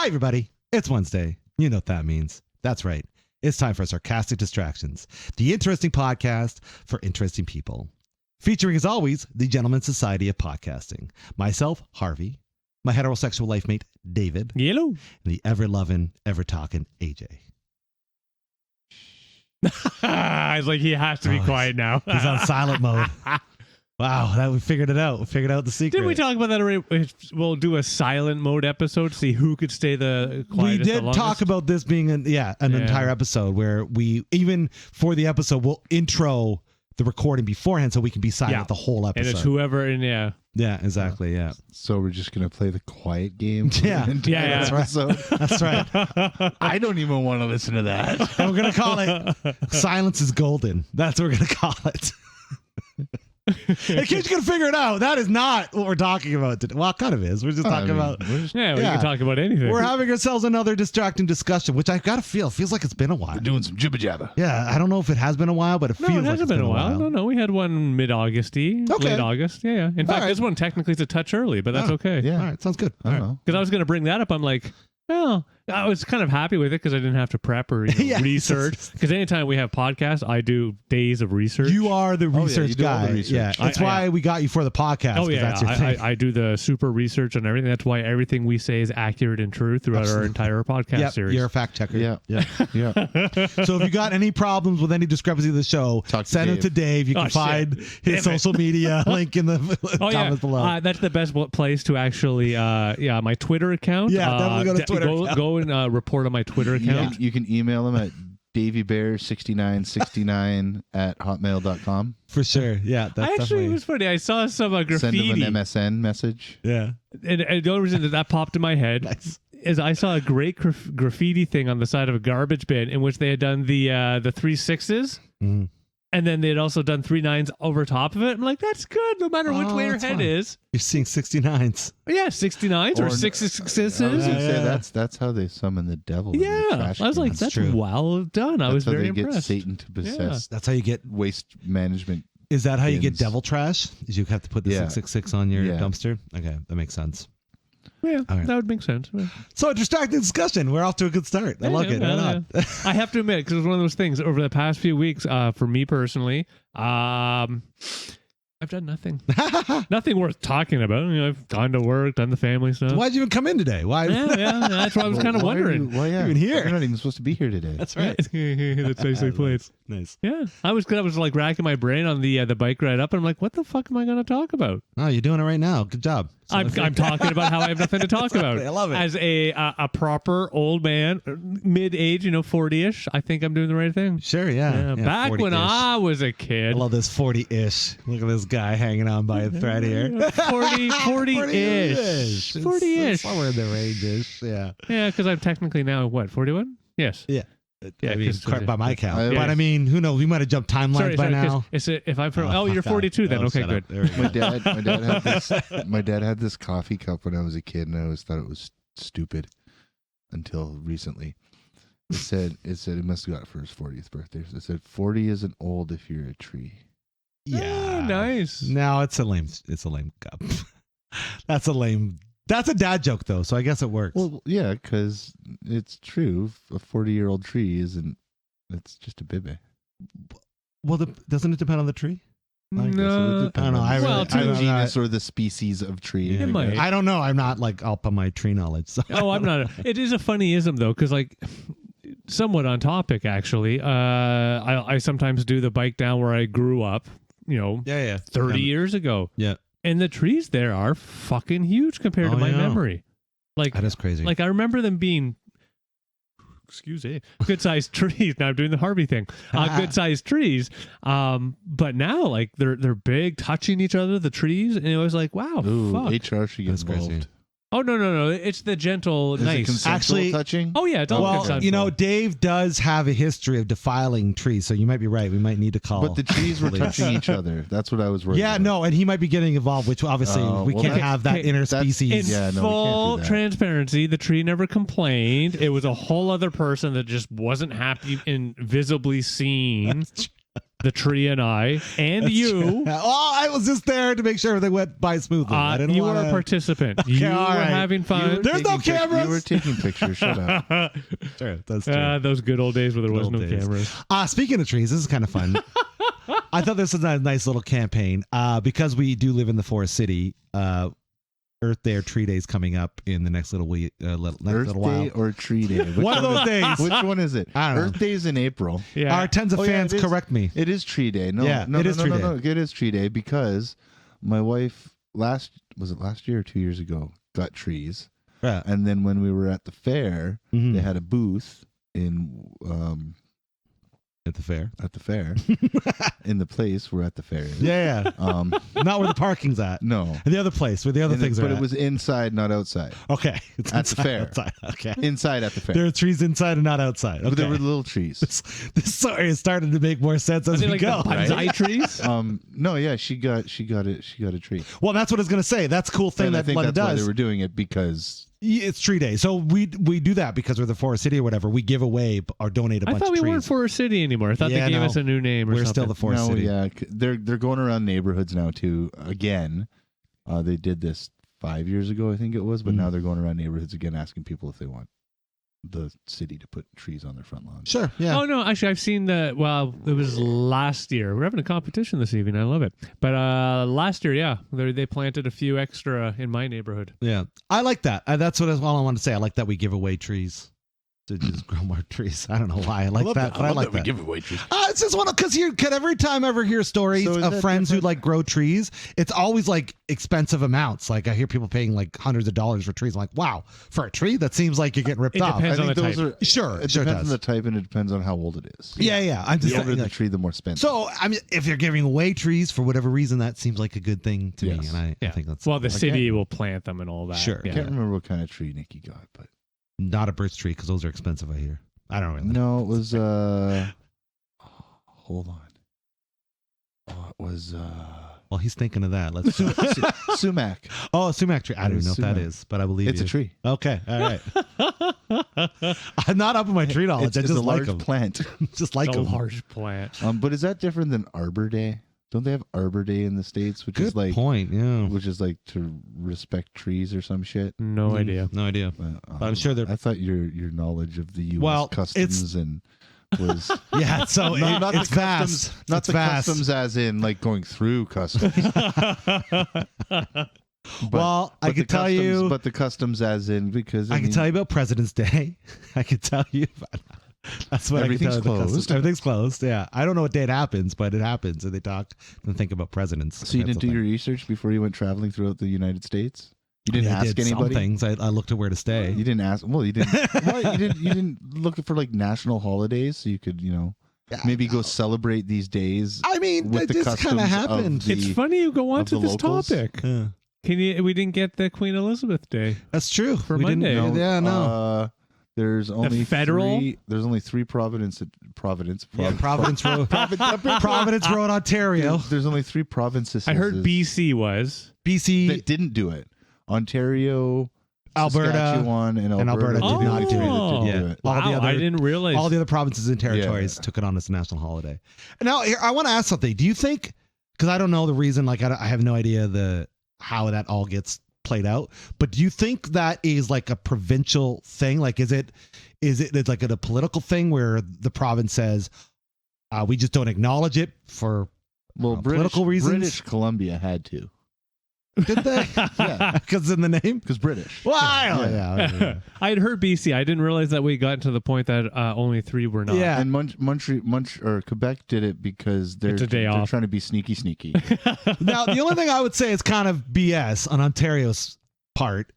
Hi, everybody. It's Wednesday. You know what that means. That's right. It's time for Sarcastic Distractions, the interesting podcast for interesting people. Featuring, as always, the Gentleman's Society of Podcasting. Myself, Harvey. My heterosexual life mate, David. Yellow. And the ever-loving, ever-talking AJ. I was like, he has to be quiet now. He's on silent mode. Wow, we figured it out. We figured out the secret. Didn't we talk about that already? We'll do a silent mode episode, see who could stay the quietest. We did talk about this being an entire episode where we, even for the episode, we'll intro the recording beforehand so we can be silent the whole episode. And it's whoever in, Yeah, exactly, yeah. So we're just going to play the quiet game? Yeah. That's right. That's right. I don't even want to listen to that. And we're going to call it Silence is Golden. That's what we're going to call it. In case you can figure it out, that is not what we're talking about today. Well, it kind of is. We're just talking about... we can talk about anything. We're having ourselves another distracting discussion, which I've got to feel. It feels like it's been a while. We're doing some jibba jabba. Yeah, I don't know if it has been a while, but it feels like it's been a while. No, we had one mid-Augusty, late August. Yeah. In fact, this one technically is a touch early, but that's okay. Yeah. All right, sounds good. I don't know. Because I was going to bring that up. I'm like, well, I was kind of happy with it because I didn't have to prep or research. Because anytime we have podcasts, I do days of research. You are the research guy. The research. Yeah, that's why we got you for the podcast. Oh, yeah. That's your thing. I do the super research on everything. That's why everything we say is accurate and true throughout our entire podcast series. You're a fact checker. Yeah. So if you got any problems with any discrepancy of the show, send them to Dave. You can find his social media link in the comments below. That's the best place to actually, my Twitter account. Yeah, definitely go to Twitter. Go and report on my Twitter account. You can email him at davybear6969 at hotmail.com. For sure. Yeah. That's it was funny. I saw some graffiti. Send him an MSN message. Yeah. And the only reason that popped in my head is I saw a great graffiti thing on the side of a garbage bin in which they had done the 3 6s. Mm. And then they had also done 3 9s over top of it. I'm like, that's good, no matter which way your head is. You're seeing 69s. Yeah, 69s or 666s. I was going to say, that's how they summon the devil. Yeah. I was like, that's well done. I was very impressed. That's how they get Satan to possess. That's how you get waste management. Is that how you get devil trash? Is you have to put the 666 on your dumpster? Okay, that makes sense. Yeah, that would make sense. Yeah. So, distracting discussion. We're off to a good start. I like it. I have to admit, because it was one of those things over the past few weeks, for me personally, I've done nothing. Nothing worth talking about. I've gone to work, done the family stuff. Why'd you even come in today? Why? Yeah, that's what I was kind of wondering. Why even here? You're not even supposed to be here today. That's right. That's nicely played. Nice. Yeah, I was like racking my brain on the bike ride up, and I'm like, what the fuck am I going to talk about? Oh, you're doing it right now. Good job. So I'm talking about how I have nothing to talk about. I love it. As a proper old man, mid-age, 40-ish, I think I'm doing the right thing. Sure, yeah. Back when I was a kid. I love this 40-ish. Look at this guy hanging on by a thread here. 40-ish. 40-ish. Somewhere in the range-ish, yeah. Yeah, because I'm technically now, 41? Yes. Yeah. Yeah, I mean, by my count. Yeah. But I mean, who knows? We might have jumped timelines by now. If I'm from, you're 42 then. Okay, good. My dad had this coffee cup when I was a kid, and I always thought it was stupid until recently. It said it must have got it for his 40th birthday. It said 40 isn't old if you're a tree. Yeah, nice. No, it's a lame cup. That's a dad joke, though, so I guess it works. Well, yeah, because it's true. A 40-year-old tree it's just a bibbe. Well, doesn't it depend on the tree? I guess No, it I don't know. I don't I don't genus or the species of tree. It might. I don't know. I'm not like up on my tree knowledge. So. I'm not. It is a funnyism though, because somewhat on topic actually. I sometimes do the bike down where I grew up. 30 years ago. Yeah. And the trees there are fucking huge compared to my memory. That is crazy. I remember them being, good-sized trees. Now I'm doing the Harvey thing. Good-sized trees. But now, they're big, touching each other, the trees. And it was like, wow, fuck. HR should get involved. Crazy. Oh, no. It's the gentle, Is nice. it consensual touching? Oh, yeah. It's all consensual. Dave does have a history of defiling trees, so you might be right. We might need to call. But the trees were touching each other. That's what I was worried about. No, and he might be getting involved, which obviously we can't have that interspecies. In full transparency, the tree never complained. It was a whole other person that just wasn't happy and visibly seen. the tree and I, and you. Oh, I was just there to make sure everything went by smoothly. I didn't you want were a participant. Okay, You were right. having fun. There's no cameras. You were taking pictures. Shut up. Sure, that's true. Those good old days where there was Good no old days. cameras. Speaking of trees, this is kind of fun. I thought this was a nice little campaign because we do live in the Forest City. Earth Day or Tree Day is coming up in the next little week, Earth Day or Tree Day? One of those days. Which one is it? I don't know. Earth Day is in April. Yeah. Our tens of fans correct me. It is Tree Day. No, Yeah, no, it no, is no, Tree no, Day. no. It is Tree Day because my wife last year or 2 years ago got trees, Yeah. and then when we were at the fair, Mhm. they had a booth in At the fair. in the place we're at the fair. Is. Yeah. Not where the parking's at. No. The other place where the other things are but at. it was inside, not outside. Okay. It's At the inside, fair. Outside. Okay. Inside at the fair. There are trees inside and not outside. Okay. But there were little trees. This story is starting to make more sense as we like go. the bonsai trees? No, yeah, she got a tree. Well, that's what I was going to say. That's a cool thing And I that think London that's why does. they were doing it because It's Tree Day. So we do that because we're the Forest City or whatever. We give away or donate a I bunch thought of we trees. weren't Forest City anymore. I thought Yeah, they gave no. us a new name or We're something. still the Forest City. yeah, they're going around neighborhoods now too. Again, they did this 5 years ago, I think it was, but now they're going around neighborhoods again, asking people if they want the city to put trees on their front lawn. Sure. Yeah. Oh, no. Actually, I've seen it was last year. We're having a competition this evening. I love it. But last year, yeah, they planted a few extra in my neighborhood. Yeah. I like that. That's all I want to say. I like that we give away trees. To just grow more trees. I don't know why I like that, but I like that. We give away trees. It's just one because every time I ever hear stories So is of that friends who different? like grow trees, it's always like expensive amounts. Like I hear people paying like hundreds of dollars for trees. I'm like, wow, for a tree that seems like you're getting ripped It off. depends I on think the those type. are Sure, It sure depends does. on the type, and it depends on how old it is. Yeah. I'm just The older saying, the like, tree, the more expensive. so I mean, if you're giving away trees for whatever reason, that seems like a good thing to me, Yes. and I think that's Well, the city will plant them and all that. Sure. I Yeah. can't remember what kind of tree Nikki got, but not a birch tree because those are expensive. I hear. I don't really. no, it was hold on. Oh, it was Well, he's thinking of that. Let's. sumac. Oh, a sumac tree. I don't It even know was what that sumac. is, but I believe It's you. a tree. Okay, all right. I'm not up on my tree knowledge. It's I a just like large them. plant. Just like It's a them. large plant. But is that different than Arbor Day? Don't they have Arbor Day in the States, which Good is like point. Yeah. which is like to respect trees or some shit? No idea. No idea. But, I'm sure they're- I thought your knowledge of the U.S. Well, customs and was Yeah. So not it's the vast. customs, not it's the vast. customs as in like going through customs. Well, I but could the tell customs- you. but the customs as in because I can tell you about President's Day. I can tell you. That's what Everything's I can tell you. about closed. customs. Everything's closed. Yeah. I don't know what day it happens, but it happens, and they talk and think about presidents. So you That's didn't the do your thing. research before you went traveling throughout the United States? You didn't I ask did some anybody. things. I looked at where to stay. You didn't ask. Well, you didn't. Why, you didn't look for like national holidays so you could maybe go celebrate these days. I mean, with it the just kind of customs of happened. the- It's funny you go on of to the this locals? topic. Yeah. We didn't get the Queen Elizabeth Day. That's true. For We didn't- Monday. Yeah, no. There's only federal? There's only three Providence. Yeah, Providence Road, Providence Road, Ontario, There's only three provinces. I heard BC was. BC, that didn't do it. Ontario, Alberta, Saskatchewan, and Alberta, Alberta did did the not only do three it. that didn't Yeah. do it. All the Wow, other- I didn't realize. all the other provinces and territories took it on as a national holiday. And now, here, I want to ask something. Do you think? Because I don't know the reason. Like, I have no idea how that all gets played out. But do you think that is like a provincial thing? Like, is it like a political thing where the province says we just don't acknowledge it for political reasons? British Columbia had to. Did they? Yeah, Because in the name. because British. Wow. Yeah. Yeah. I had heard BC. I didn't realize that we got to the point that only three were not. Yeah. And Quebec did it because they're It's a day they're off. trying to be sneaky. Now, the only thing I would say is kind of BS on Ontario's part.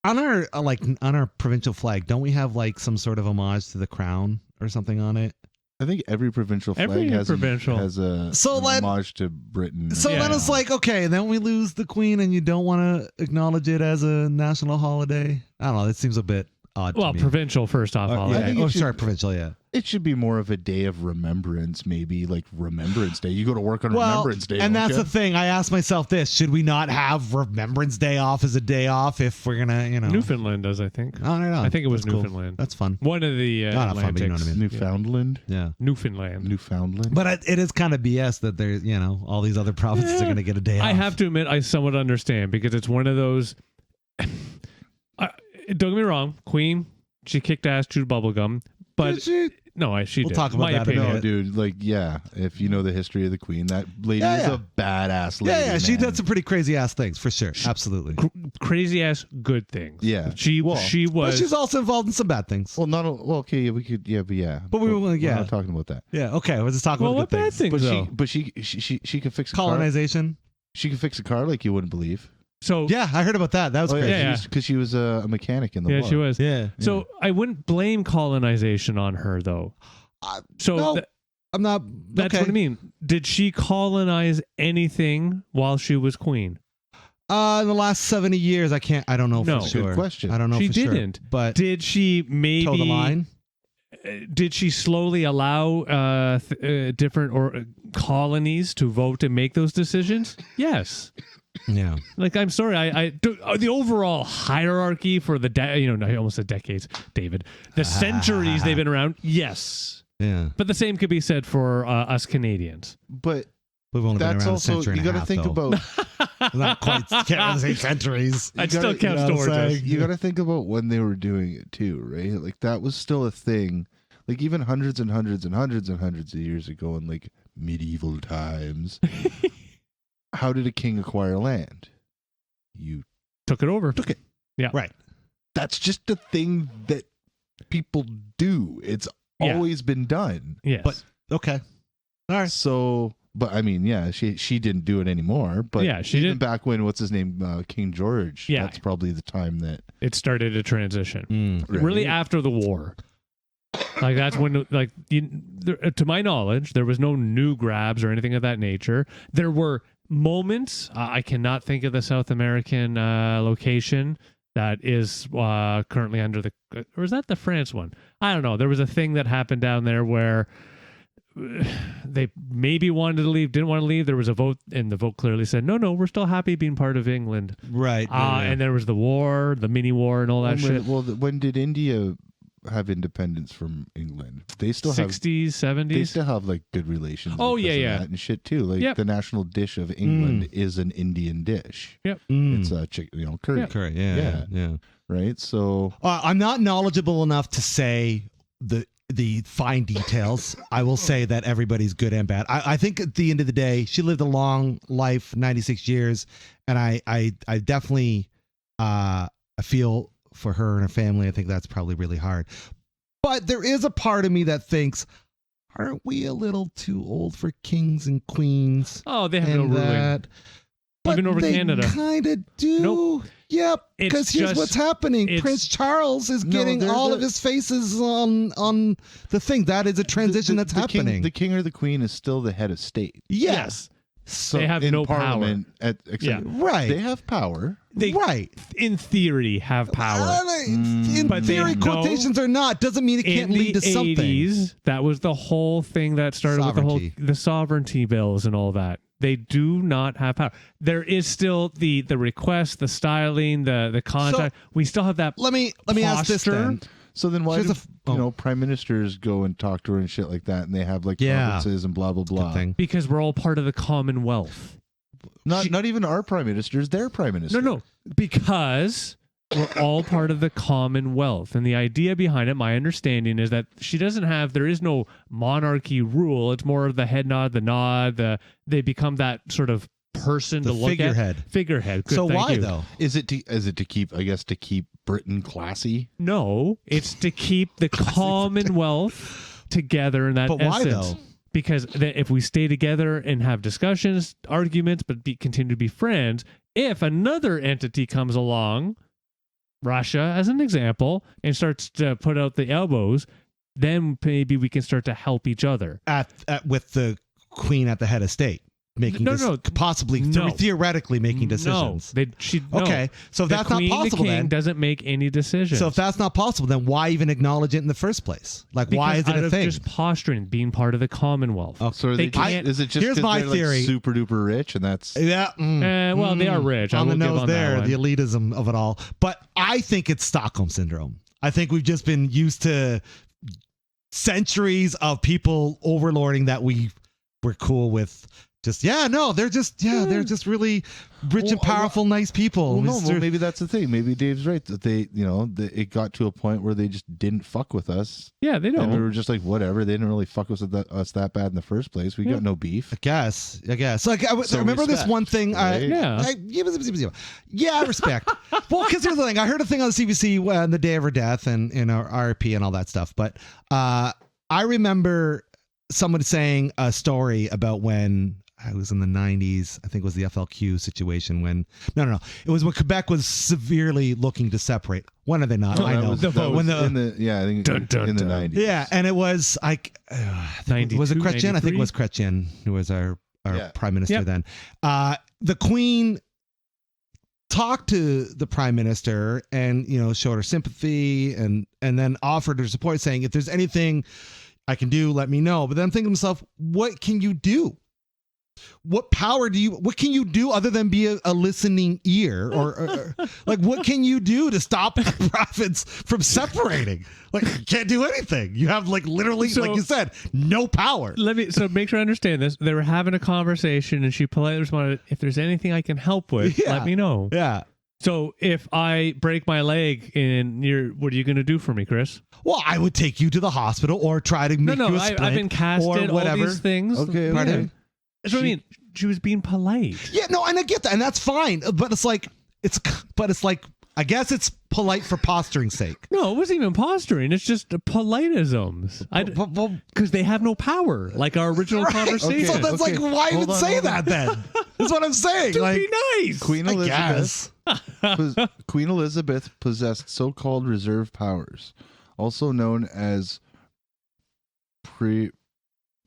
On our provincial flag, don't we have like some sort of homage to the crown or something on it? I think every provincial flag Every has provincial. an homage to Britain. So then Yeah. it's like, okay, then we lose the queen and you don't want to acknowledge it as a national holiday. I don't know. It seems a bit odd Well, to me. provincial first off. Yeah. holiday. think Oh, it should- sorry, provincial, yeah. It should be more of a day of remembrance, maybe like Remembrance Day. You go to work on Remembrance Day. And that's the thing. I asked myself this: should we not have Remembrance Day off as a day off if we're gonna, Newfoundland does, I think. I don't know. I think it was That's Newfoundland. Cool. That's fun. One of the not fun, but you know what I mean. Newfoundland. Yeah. Newfoundland. But it is kind of BS that there's, all these other provinces are going to get a day off. I have to admit, I somewhat understand because it's one of those. Don't get me wrong, Queen, she kicked ass, chewed bubblegum, but she we'll did. talk about My that opinion. in a No, dude, like, if you know the history of the Queen, that lady is a badass lady. Yeah, she man. did some pretty crazy ass things for sure. Absolutely. Crazy ass good things. Yeah. She But was. she's also involved in some bad things. Well, okay, we could, But we're not talking about that. Yeah, okay. We're just talking Well, about what good bad things. things? But she could fix a car. Colonization. She could fix a car like you wouldn't believe. So Yeah, I heard about that. That was crazy. yeah. Because she was a mechanic in the war. yeah, she was. Yeah. So I wouldn't blame colonization on her though. So no, I'm not. that's okay. what I mean. Did she colonize anything while she was queen? In the last 70 years, I don't know No. for sure. Good question. I don't know She for sure. didn't. But Did she maybe toe the line? Did she slowly allow different colonies to vote and make those decisions? Yes. Yeah. Like, I'm sorry, the overall hierarchy for almost the decades, David, the centuries they've been around. Yes. Yeah. But the same could be said for us Canadians. But We've only been that's around also, a century you and a got to half, think though. about. Not quite. Can't say centuries. I'd still count Georgia. You got to think about when they were doing it too, right? Like that was still a thing. Like even hundreds and hundreds and hundreds and hundreds of years ago in like medieval times. How did a king acquire land? You Took it over. took it. Yeah. Right. That's just a thing that people do. It's always been done. Yes. But okay. All right. So, but I mean, she didn't do it anymore. But Yeah, she even didn't. back when, what's his name, King George. Yeah. That's probably the time that It started a transition. Mm. Really after the war. Like that's when, to my knowledge, there was no new grabs or anything of that nature. There were moments. I cannot think of the South American location that is currently under the, or is that the France one? I don't know. There was a thing that happened down there where they maybe wanted to leave, didn't want to leave. There was a vote, and the vote clearly said, no, we're still happy being part of England. Right. And there was the war, the mini war, and all that shit. Well, when did India have independence from England? They still 60s, 70s. They still have like good relations. Oh, because yeah, of that and shit too. Like the national dish of England is an Indian dish. Yep. It's a curry. Yeah. Curry. Yeah. Right. So I'm not knowledgeable enough to say the fine details. I will say that everybody's good and bad. I think at the end of the day, she lived a long life, 96 years, and I definitely I feel for her and her family. I think that's probably really hard. But there is a part of me that thinks, aren't we a little too old for kings and queens? Oh, they have no ruling. Even over Canada. Kind of do. Nope. Yep. Because here's just- what's happening. Prince Charles is getting all of his faces on the thing. That is a transition that's happening. The king or the queen is still the head of state. Yes. So They have in no parliament power. Right. They have power. They, right. in theory, have power. In But they theory, know- quotations are not. Doesn't mean it can't in lead the to something. 80s, that was the whole thing that started Sovereignty. with the sovereignty bills and all that. They do not have power. There is still the request, the styling, the contact. We still have that. Let me ask this posture. then. So then why Here's do prime ministers go and talk to her and shit like that, and they have like Yeah. conferences and blah blah Good blah. thing. Because we're all part of the Commonwealth. Not even our prime ministers, their prime minister. No, because we're all part of the Commonwealth. And the idea behind it, my understanding is that there is no monarchy rule. It's more of the head nod, the nod, they become that sort of person The to look figurehead. at. Figurehead. Good, So thank why you. though? Is it to keep Britain classy? No, it's to keep the Commonwealth together in that But why, essence. though? Because if we stay together and have discussions, arguments, but continue to be friends, if another entity comes along, Russia as an example, and starts to put out the elbows, then maybe we can start to help each other. With the queen at the head of state. making possibly theoretically making decisions. Okay, so if that's not possible, the king then doesn't make any decisions. So if that's not possible, then why even acknowledge it in the first place? Like, because why is it a thing? Just posturing, being part of the Commonwealth. Oh, So is it just here's my theory. Like super duper rich and that's well, they are rich. On the nose there, the elitism of it all. But I think it's Stockholm syndrome. I think we've just been used to centuries of people overlording that we're cool with. They're just really rich and powerful, nice people. Maybe that's the thing. Maybe Dave's right that it got to a point where they just didn't fuck with us. Yeah, they don't. And we were just like, whatever. They didn't really fuck with us that bad in the first place. We got no beef. I guess. Like, I remember this one thing. Right? I respect. Well, because here's the thing. I heard a thing on the CBC on the day of her death and our RP and all that stuff. But I remember someone saying a story about when it was in the 90s. I think it was the FLQ situation when it was when Quebec was severely looking to separate. When are they not? I know. I think in the 90s. Yeah, and it was like was it Chrétien? I think it was Chrétien who was our prime minister then. The Queen talked to the prime minister and showed her sympathy and then offered her support, saying if there's anything I can do, let me know. But then I'm thinking to myself, what can you do? What can you do other than be a listening ear or like, what can you do to stop the province from separating? Like, you can't do anything. You have literally, like you said, no power. So make sure I understand this. They were having a conversation and she politely responded, if there's anything I can help with, let me know. Yeah. So if I break my leg what are you going to do for me, Chris? Well, I would take you to the hospital or try to make you a splint. I've been casted, or whatever. all these things. Okay. That's what I mean. She was being polite. Yeah, no, and I get that, and that's fine. But it's like, I guess it's polite for posturing's sake. No, it wasn't even posturing. It's just politeisms. Because they have no power, like our original conversation. So that's why even say that then? That's what I'm saying. To be nice. Queen Elizabeth possessed so-called reserve powers, also known as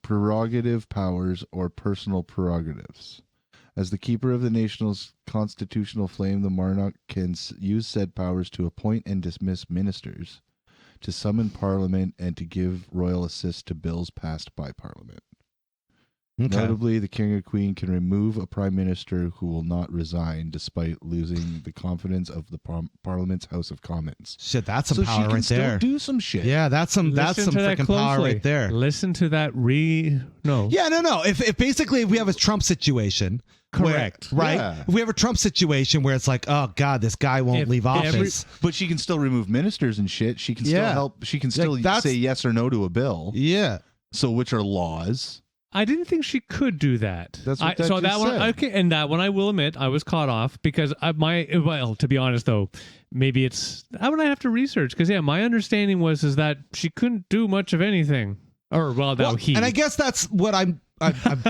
prerogative powers or personal prerogatives. As the keeper of the nation's constitutional flame, the monarch can use said powers to appoint and dismiss ministers, to summon parliament, and to give royal assist to bills passed by parliament. Okay. Notably, the king or queen can remove a prime minister who will not resign despite losing the confidence of the parliament's House of Commons. Shit, that's some power right there. Do some shit. Yeah, that's some freaking power right there. Listen to that. No. Yeah, no. If basically we have a Trump situation, correct, right? Yeah. If we have a Trump situation where it's like, oh God, this guy won't leave office, but she can still remove ministers and shit. She can still help. She can still say yes or no to a bill. Yeah. So which are laws? I didn't think she could do that. That's what that just one, said. okay, and that one I will admit I was caught off because to be honest though, maybe it's I would have to research because my understanding was that she couldn't do much of anything. And I guess that's what I'm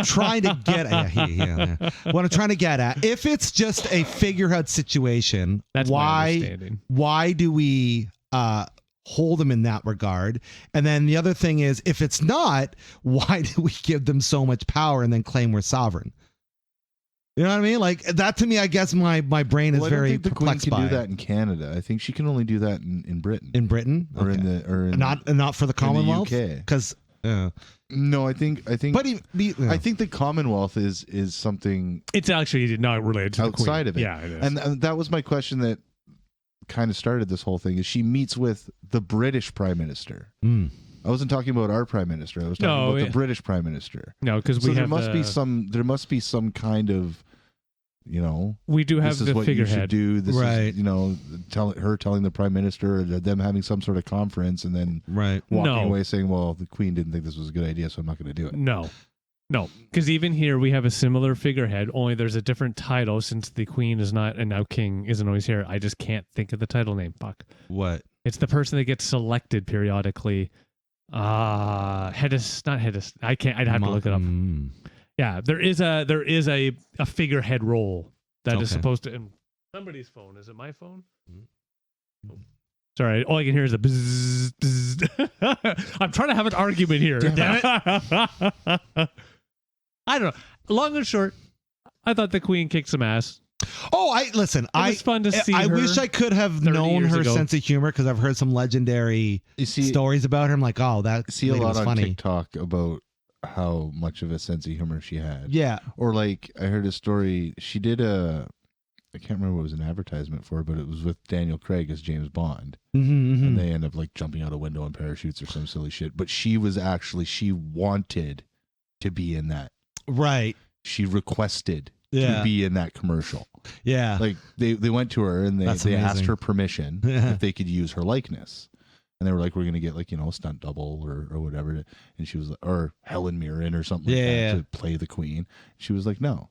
trying to get at. What I'm trying to get at, if it's just a figurehead situation, that's why do we hold them in that regard? And then the other thing is, if it's not, why do we give them so much power and then claim we're sovereign? You know what I mean? Like that to me, I guess my brain is very perplexed by. I don't think the Queen can do that in Canada. I think she can only do that in Britain. In Britain, or okay. Not for the Commonwealth, because no, I think. But I think the Commonwealth is something. It's actually not related to outside the of it. Yeah, it is. And that was my question that kind of started this whole thing. Is she meets with the British Prime Minister? I wasn't talking about our Prime Minister. I was talking about the British Prime Minister. No, because there must be some kind of, we do have the figurehead. You should do. This right. is, telling the Prime Minister, or them having some sort of conference, and then walking away saying, "Well, the Queen didn't think this was a good idea, so I'm not going to do it." No, because even here we have a similar figurehead. Only there's a different title since the Queen is not, and now King isn't always here. I just can't think of the title name. Fuck. What? It's the person that gets selected periodically. Not Hedis. I can't. I'd have to look it up. Yeah, there is a figurehead role that is supposed to. In somebody's phone. Is it my phone? Oh. Sorry, all I can hear is a bzzz, bzzz. I'm trying to have an argument here. Damn it. I don't know. long and short, I thought the Queen kicked some ass. Oh, it was fun to see I her wish I could have 30 known years her ago. sense of humor because I've heard some legendary stories about her. I'm like, oh, that See a lady lot was on funny. TikTok about how much of a sense of humor she had. Yeah. Or like I heard a story. She did I can't remember what it was an advertisement for, but it was with Daniel Craig as James Bond, and they end up like jumping out a window in parachutes or some silly shit. But she wanted to be in that. Right. She requested Yeah. to be in that commercial. Yeah. Like they went to her and they asked amazing. her permission if they could use her likeness. And they were like, we're going to get like, a stunt double or whatever. And she was like, or Helen Mirren or something like that to play the Queen. She was like, no,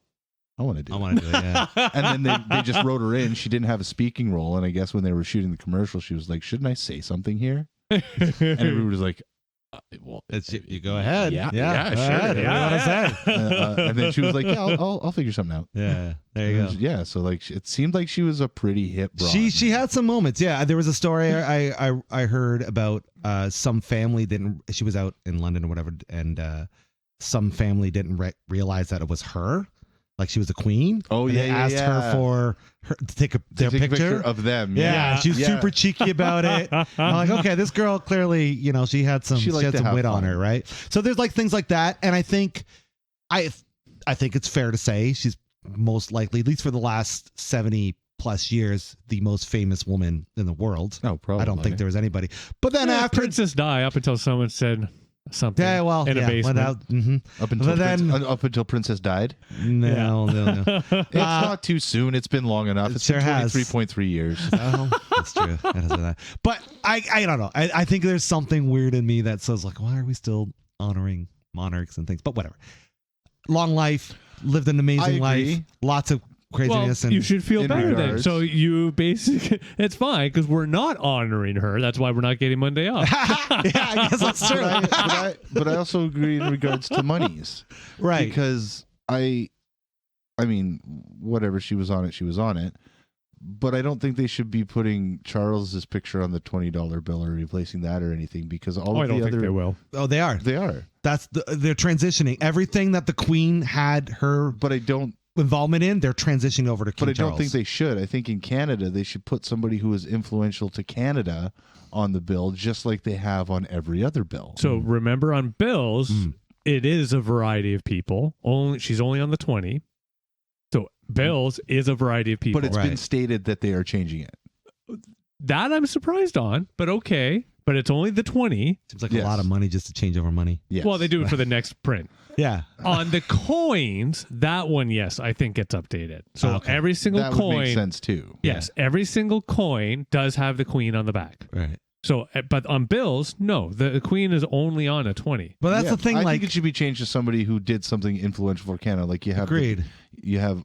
I want to do it. Yeah. And then they just wrote her in. She didn't have a speaking role. And I guess when they were shooting the commercial, she was like, shouldn't I say something here? And everybody was like, well, You go ahead. Yeah, sure. yeah. Yeah, what I say. and then she was like, yeah, I'll figure something out. Yeah. There you go. Yeah, so like it seemed like she was a pretty hip broad. She had some moments. Yeah, there was a story I heard about some family didn't. She was out in London or whatever, and some family didn't realize that it was her. Like she was a queen. Oh, and yeah, they yeah, asked yeah. her for to take their a picture of them. Yeah, she was super cheeky about it. I'm like, okay, this girl clearly, she had some wit on her, right? So there's like things like that, and I think it's fair to say she's most likely, at least for the last 70 plus years, the most famous woman in the world. Oh, probably. I don't think there was anybody. But then after Princess Di, up until someone said something. Yeah, well, in a basement. Up until Princess died. No. It's not too soon. It's been long enough. It's sure been has. 23.3 years. Oh, that's true. But I don't know. I think there's something weird in me that says like, why are we still honoring monarchs and things? But whatever. Long life, lived an amazing life, lots of craziness. Well, and you should feel better then. regards. So you basically, it's fine because we're not honoring her. That's why we're not getting Monday off. yeah, I guess that's true. But I also agree in regards to monies, Right. Because I mean, whatever, she was on it. But I don't think they should be putting Charles's picture on the $20 bill or replacing that or anything, because all I of don't the think other they will. Oh, they are. They are. They're transitioning. Everything that the Queen had her But I don't. involvement in, they're transitioning over to King But I don't Charles. think they should. I think in Canada they should put somebody who is influential to Canada on the bill, just like they have on every other bill. So remember, on bills, it is a variety of people. She's only on the 20. So bills is a variety of people. But it's been stated that they are changing it. That I'm surprised on, but okay. But it's only the 20. Seems like a lot of money just to change over money. Yes. Well, they do it for the next print. Yeah. On the coins, that one, yes, I think gets updated. So every single that coin. would make sense too. Yes, every single coin does have the Queen on the back. Right. So, but on bills, no, the Queen is only on a 20. But that's the thing. I like, think it should be changed to somebody who did something influential for Canada. Like you have, agreed. You have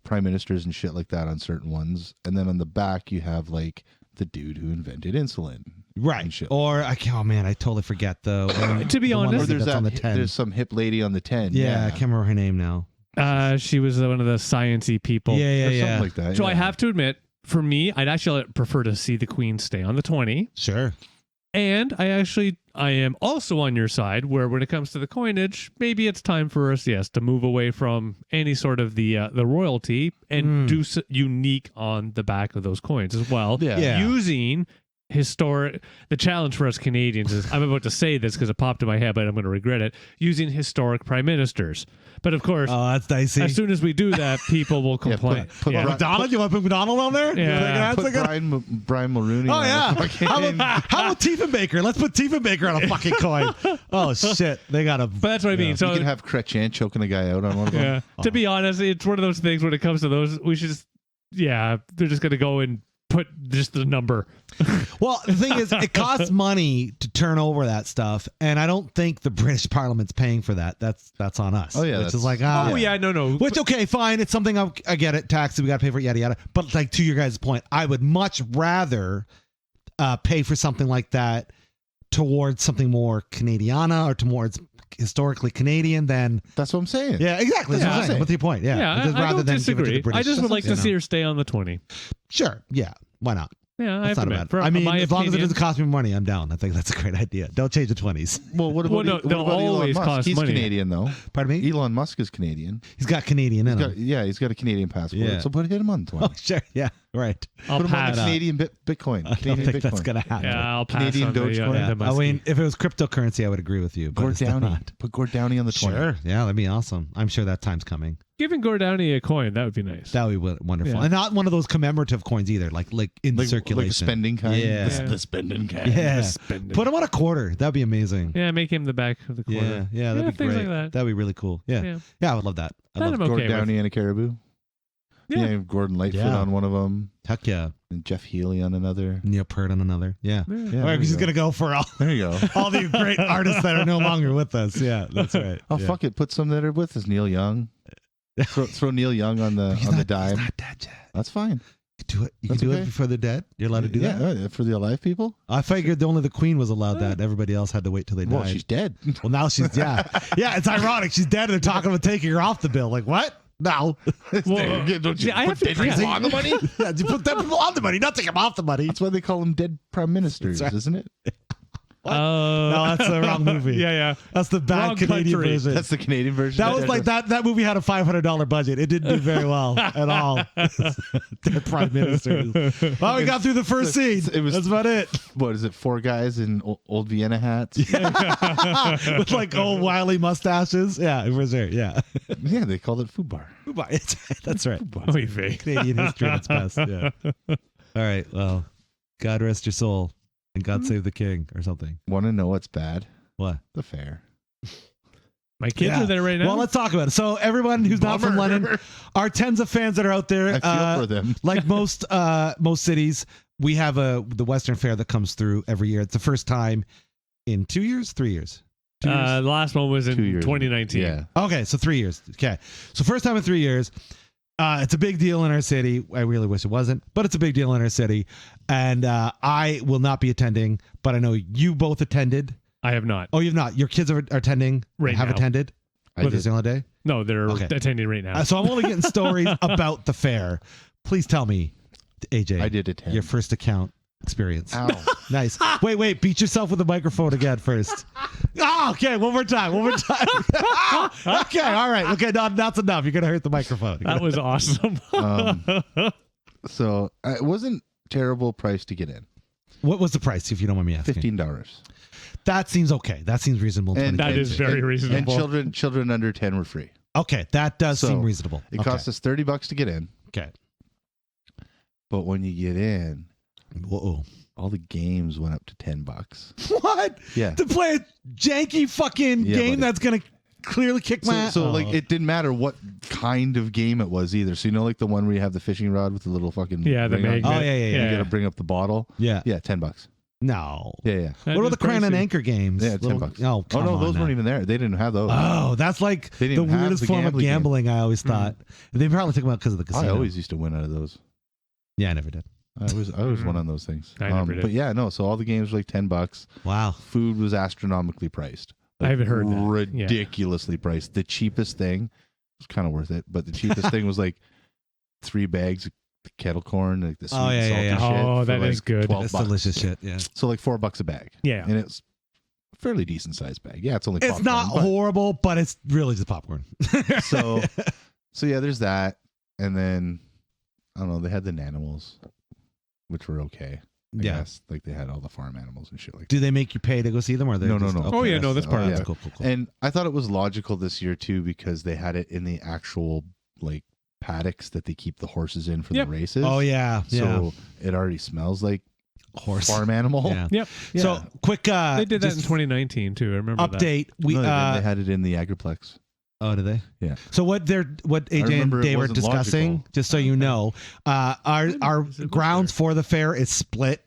prime ministers and shit like that on certain ones, and then on the back you have like the dude who invented insulin. Right. And shit. Or I totally forget though. To be honest, Or there's on the 10. There's some hip lady on the 10. Yeah, I can't remember her name now. she was one of the sciencey people. Yeah. Something like that. So I have to admit, for me, I'd actually prefer to see the Queen stay on the 20. Sure. And I am also on your side where when it comes to the coinage, maybe it's time for us, yes, to move away from any sort of the royalty and do unique on the back of those coins as well. Yeah. Using the challenge for us Canadians is, I'm about to say this because it popped in my head, but I'm going to regret it, using historic prime ministers. But of course, that's dicey. as soon as we do that, people will complain. put McDonald? You want to put McDonald on there? Yeah. Put Brian Mulroney. Oh on yeah. the How about Tiefenbaker? Let's put Tiefenbaker on a fucking coin. Oh shit, they got a. But that's what I mean. You So can have Chrétien choking a guy out on one of them. yeah. To be honest, it's one of those things when it comes to those, we should just, they're just going to go and put just the number. Well, the thing is, it costs money to turn over that stuff, and I don't think the British Parliament's paying for that. That's on us. Oh, yeah, which is that's- like, no. Which okay, fine. It's something I get it. Taxes, we got to pay for it, yada yada. But like to your guys' point, I would much rather pay for something like that towards something more Canadiana or towards historically Canadian than. That's what I'm saying. Yeah, exactly. That's what I'm saying. What's your point? Yeah, I rather don't than give it to disagree. the British. I just would like to see her stay on the 20. Sure. Yeah. Why not? Yeah, I That's have not to bad. admit. For I mean, my as long as it opinion- doesn't cost me money, I'm down. I think that's a great idea. Don't change the 20s. Well, what about, Well, no, what they'll about Elon always Musk? cost He's money. Canadian, though. Pardon me? Elon Musk is Canadian. He's got Canadian in him. He's got a Canadian passport. Yeah. So hit him on 20. Oh, sure. Yeah, right. I'll Put him on pass. the Canadian Bitcoin. I don't Canadian think that's Bitcoin. going to happen. Yeah, I'll pass Canadian on the, Dogecoin. Yeah. the I Muskie. mean, if it was cryptocurrency, I would agree with you. But Gord it's Downey. not. Put Gord Downey on the 20. Sure. Yeah, that'd be awesome. I'm sure that time's coming. Giving Gordownie a coin, that would be nice. That would be wonderful. Yeah. And not one of those commemorative coins either, like in circulation. Like a spending kind. Yeah. The spending kind. Yeah. Spending. Put him on a quarter. That'd be amazing. Yeah, make him the back of the quarter. Yeah, that'd be things great. like that. That'd be really cool. Yeah, Yeah. I would love that. I'd That love I'm okay Gord with. Downey and a caribou. Yeah. Gordon Lightfoot Yeah. on one of them. Heck yeah. And Jeff Healy on another. Neil Peart on another. Yeah. Yeah. Yeah, All there right, you because he's go. going to go for There you go. all the great artists that are no longer with us. Yeah, that's right. Oh, Yeah. fuck it. Put some that are with us. Neil Young. Throw Neil Young on the He's on the not- dime. He's not dead yet. That's fine. You can do it. You That's can do okay. it before they're dead. You're allowed to do that. For the alive people. I figured only the Queen was allowed that. Everybody else had to wait till they died. Well, she's dead. Well, now she's yeah. It's ironic. She's dead, and they're talking about taking her off the bill. Like what? No. Well, Don't you yeah, I put have to dead agree. people on the money? Yeah, you put that people on the money, not take them off the money. That's why they call them dead prime ministers, That's right. isn't it? No, that's the wrong movie. Yeah. That's the bad Wrong Canadian country. version. That's the Canadian version. That was like that movie had a $500 budget. It didn't do very well at all. The prime minister. Well, we got through the first scene. That's about it. What is it? 4 guys in old Vienna hats. With like old wily mustaches. Yeah, it was there. Yeah. Yeah, they called it food bar. That's right. Oy vey. Canadian history at its best. Yeah. All right. Well, God rest your soul and God save the king or something. Want to know what's bad? What? The fair. My kids Yeah. are there right now. Well, let's talk about it. So everyone who's not from Bummer. London, our tens of fans that are out there, I feel for them. like most cities, we have the Western Fair that comes through every year. It's the first time in 2 years, 3 years. 2 years. The last one was in 2 years. 2019. Yeah. Okay, so 3 years. Okay, so first time in 3 years. It's a big deal in our city. I really wish it wasn't, but it's a big deal in our city. And I will not be attending, but I know you both attended. I have not. Oh, you've not. Your kids are attending. Right have now. attended. I Every did. single day. No, they're Okay. attending right now. So I'm only getting stories about the fair. Please tell me, AJ. I did attend. Your first account experience. Ow. Nice. Wait. Beat yourself with the microphone again first. Oh, okay. One more time. Okay. All right. Okay. No, that's enough. You're gonna hurt the microphone. That was awesome. So it wasn't terrible price to get in. What was the price, if you don't mind me asking? $15. That seems okay. That seems reasonable. And That is very and reasonable. children under 10 were free. Okay, that does So, seem reasonable. It Okay. cost us $30 to get in, Okay. but when you get in, Whoa. all the games went up to $10. What? Yeah. To play a janky fucking Yeah, game buddy. that's gonna clearly kick my So like Oh. it didn't matter what kind of game it was either. So you know, like the one where you have the fishing rod with the little fucking Yeah, the ring on it? magnet. Oh, yeah. You got to bring up the bottle. Yeah. Yeah, $10. No. Yeah. That What is about the Crown and pricey. Anchor games? Yeah, $10. Oh, Oh come no, on those now. weren't even there. They didn't have those. Oh, that's like They the didn't have weirdest the form of gambling game. gambling, I always thought. They probably took them out because of the casino. I always used to win out of those. Yeah, I never did. I was one on those things. I never did. But yeah, no. So all the games were like $10. Wow. Food was astronomically priced. I haven't heard that. Yeah. Ridiculously priced. The cheapest thing was kind of worth it, but the cheapest thing was like 3 bags of kettle corn, like the sweet Oh, yeah, and yeah, salty yeah. shit. Oh, for that like is good. $12. That's delicious shit. Yeah. So like $4 a bag. Yeah. And it's a fairly decent sized bag. Yeah, it's only It's popcorn, not but- horrible, but it's really just popcorn. so yeah, there's that. And then I don't know, they had the nanimals, which were okay. I Yeah. guess. Like they had all the farm animals and shit like that. Do they make you pay to go see them, or they No, no, just, no. Okay, Oh, yeah, no, that's part of yeah. it. Cool. And I thought it was logical this year too because they had it in the actual like paddocks that they keep the horses in for Yep. the races. Oh yeah, yeah. So it already smells like Horse farm animal. Yeah. Yep. Yeah. So quick. They did that in just 2019 too. I remember that. update. We No, they had it in the Agriplex. Oh, do they? Yeah. So what AJ and remember it Dave were wasn't discussing, logical. just so you know, our Is it grounds for the fair is split